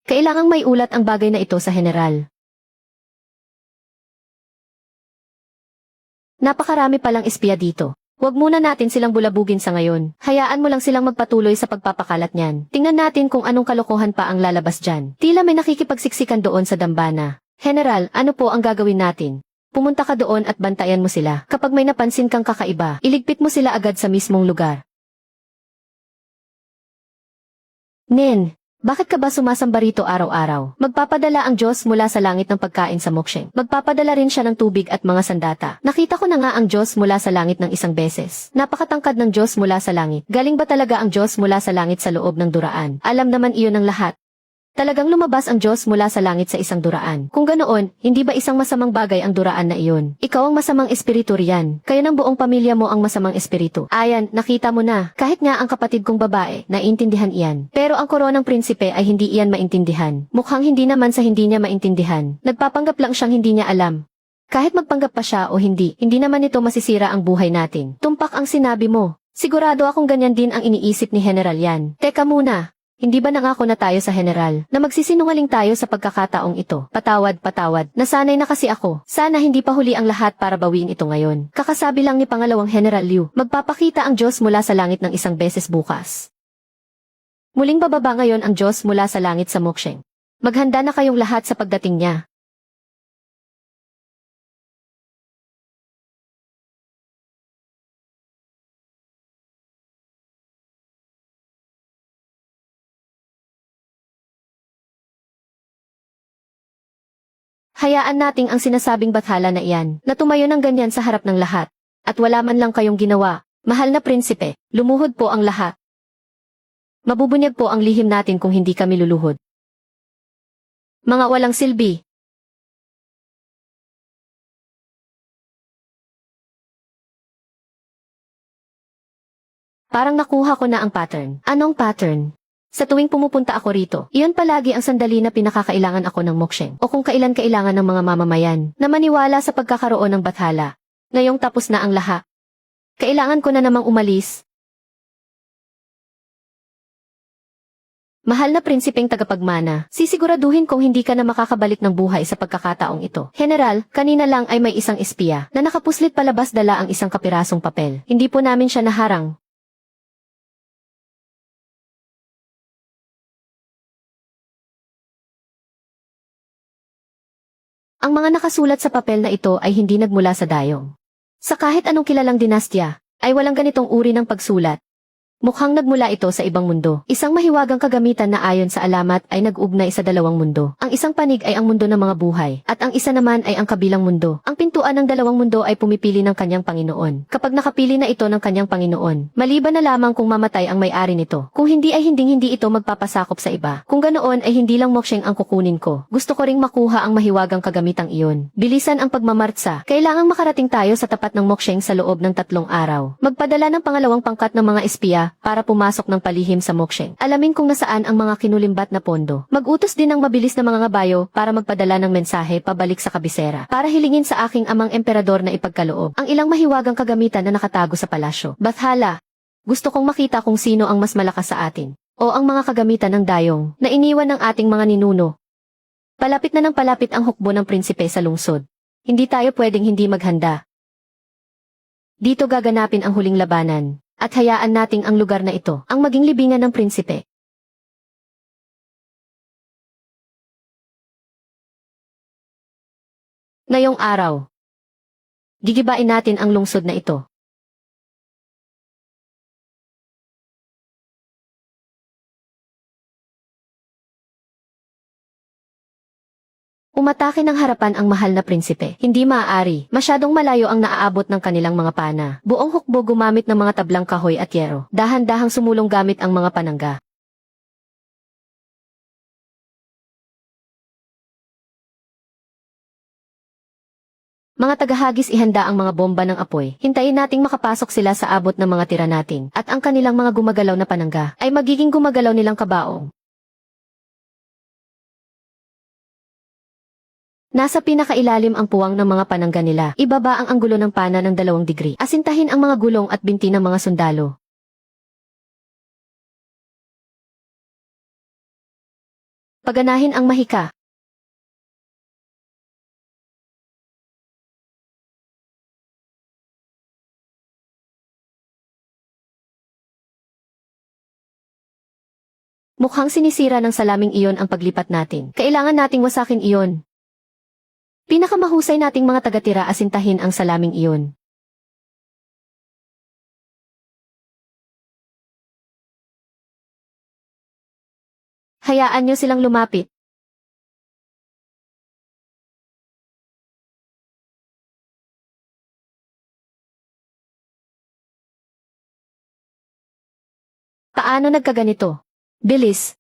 Kailangang may ulat ang bagay na ito sa general. Napakarami palang espiya dito. Huwag muna natin silang bulabugin sa ngayon. Hayaan mo lang silang magpatuloy sa pagpapakalat niyan. Tingnan natin kung anong kalokohan pa ang lalabas dyan. Tila may nakikipagsiksikan doon sa dambana. General, ano po ang gagawin natin? Pumunta ka doon at bantayan mo sila. Kapag may napansin kang kakaiba, iligpit mo sila agad sa mismong lugar. Nen, bakit ka ba sumasamba rito araw-araw? Magpapadala ang Diyos mula sa langit ng pagkain sa Moksheng. Magpapadala rin siya ng tubig at mga sandata. Nakita ko na nga ang Diyos mula sa langit ng isang beses. Napakatangkad ng Diyos mula sa langit. Galing ba talaga ang Diyos mula sa langit sa loob ng duraan? Alam naman iyon ng lahat. Talagang lumabas ang Diyos mula sa langit sa isang duraan. Kung ganoon, hindi ba isang masamang bagay ang duraan na iyon? Ikaw ang masamang espiritu riyan. Kayo ng buong pamilya mo ang masamang espiritu. Ayan, nakita mo na. Kahit nga ang kapatid kong babae, naintindihan iyan. Pero ang koronang prinsipe ay hindi iyan maintindihan. Mukhang hindi naman sa hindi niya maintindihan. Nagpapanggap lang siyang hindi niya alam. Kahit magpanggap pa siya o hindi, hindi naman ito masisira ang buhay natin. Tumpak ang sinabi mo. Sigurado akong ganyan din ang iniisip ni General Yan. Teka muna. Hindi ba nangako na tayo sa General na magsisinungaling tayo sa pagkakataong ito? Patawad. Nasanay na kasi ako. Sana hindi pa huli ang lahat para bawiin ito ngayon. Kakasabi lang ni pangalawang General Liu, magpapakita ang Diyos mula sa langit ng isang beses bukas. Muling bababa ngayon ang Diyos mula sa langit sa Moksheng. Maghanda na kayong lahat sa pagdating niya. Hayaan nating ang sinasabing bathala na iyan, na tumayo ng ganyan sa harap ng lahat. At wala man lang kayong ginawa, mahal na prinsipe, lumuhod po ang lahat. Mabubunyag po ang lihim natin kung hindi kami luluhod. Mga walang silbi. Parang nakuha ko na ang pattern. Anong pattern? Sa tuwing pumupunta ako rito, iyon palagi ang sandali na pinakakailangan ako ng Moksheng o kung kailan kailangan ng mga mamamayan na maniwala sa pagkakaroon ng bathala. Ngayong tapos na ang lahat. Kailangan ko na namang umalis. Mahal na prinsipeng tagapagmana, sisiguraduhin kong hindi ka na makakabalik ng buhay sa pagkakataong ito. General, kanina lang ay may isang espiya na nakapuslit palabas dala ang isang kapirasong papel. Hindi po namin siya naharang. Ang mga nakasulat sa papel na ito ay hindi nagmula sa dayong. Sa kahit anong kilalang dinastya, ay walang ganitong uri ng pagsulat. Mukhang nagmula ito sa ibang mundo. Isang mahiwagang kagamitan na ayon sa alamat ay nag-ugnay sa dalawang mundo. Ang isang panig ay ang mundo ng mga buhay, at ang isa naman ay ang kabilang mundo. Ang pintuan ng dalawang mundo ay pumipili ng kanyang Panginoon. Kapag nakapili na ito ng kanyang Panginoon, maliban na lamang kung mamatay ang may-ari nito. Kung hindi ay hindi ito magpapasakop sa iba. Kung ganoon ay hindi lang Moksheng ang kukunin ko. Gusto ko ring makuha ang mahiwagang kagamitang iyon. Bilisan ang pagmamartsa. Kailangang makarating tayo sa tapat ng Moksheng sa loob ng 3 araw. Magpadala ng pangalawang pangkat ng mga espiya para pumasok ng palihim sa Moksheng. Alamin kung nasaan ang mga kinulimbat na pondo. Mag-utos din ng mabilis na mga ngabayo para magpadala ng mensahe pabalik sa kabisera para hilingin sa aking amang emperador na ipagkaloob ang ilang mahiwagang kagamitan na nakatago sa palasyo. Bathala, gusto kong makita kung sino ang mas malakas sa atin o ang mga kagamitan ng dayong na iniwan ng ating mga ninuno. Palapit na ng palapit ang hukbo ng prinsipe sa lungsod. Hindi tayo pwedeng hindi maghanda. Dito gaganapin ang huling labanan. At hayaan nating ang lugar na ito ang maging libingan ng prinsipe. Ngayong araw, gigibain natin ang lungsod na ito. Umatake ng harapan ang mahal na prinsipe. Hindi maaari. Masyadong malayo ang naaabot ng kanilang mga pana. Buong hukbo gumamit ng mga tablang kahoy at yero. Dahan-dahang sumulong gamit ang mga panangga. Mga tagahagis ihanda ang mga bomba ng apoy. Hintayin nating makapasok sila sa abot ng mga tira natin. At ang kanilang mga gumagalaw na panangga ay magiging gumagalaw nilang kabaong. Nasa pinakailalim ang puwang ng mga panangga nila. Ibaba ang anggulo ng pana ng 2 degree. Asintahin ang mga gulong at binti ng mga sundalo. Paganahin ang mahika. Mukhang sinisira ng salaming iyon ang paglipat natin. Kailangan nating wasakin iyon. Pinakamahusay nating mga tagatira asintahin ang salaming iyon. Hayaan nyo silang lumapit. Paano nagkaganito? Bilis.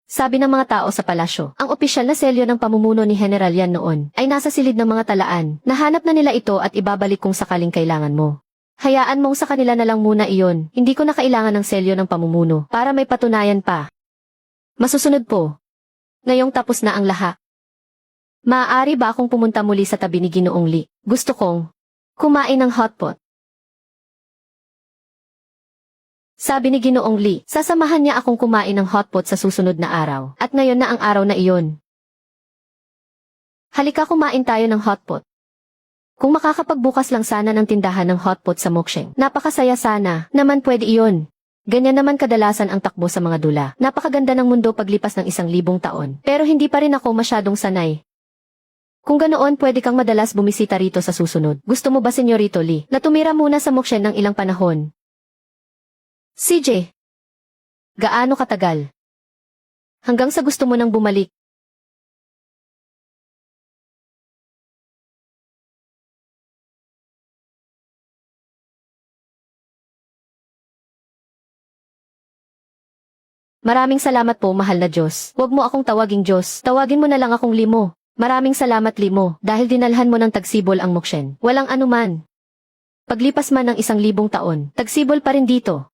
Sabi ng mga tao sa palasyo, ang opisyal na selyo ng pamumuno ni General Yan noon ay nasa silid ng mga talaan. Nahanap na nila ito at ibabalik kung sakaling kailangan mo. Hayaan mong sa kanila na lang muna iyon. Hindi ko na kailangan ng selyo ng pamumuno para may patunayan pa. Masusunod po. Ngayong tapos na ang lahat. Maaari ba akong pumunta muli sa tabi ni Ginoong Lee? Gusto kong kumain ng hotpot. Sabi ni Ginoong Lee, sasamahan niya akong kumain ng hotpot sa susunod na araw. At ngayon na ang araw na iyon. Halika kumain tayo ng hotpot. Kung makakapagbukas lang sana ng tindahan ng hotpot sa Moksheng, napakasaya sana, naman pwede iyon. Ganyan naman kadalasan ang takbo sa mga dula. Napakaganda ng mundo paglipas ng 1,000 taon. Pero hindi pa rin ako masyadong sanay. Kung ganoon pwede kang madalas bumisita rito sa susunod. Gusto mo ba Senyorito Lee, na tumira muna sa Moksheng ng ilang panahon? CJ, gaano katagal? Hanggang sa gusto mo nang bumalik. Maraming salamat po, mahal na Diyos. Huwag mo akong tawaging Diyos. Tawagin mo na lang akong Limo. Maraming salamat, Limo, dahil dinalhan mo ng tagsibol ang Mokshen. Walang anuman. Paglipas man ng 1,000 taon, tagsibol pa rin dito.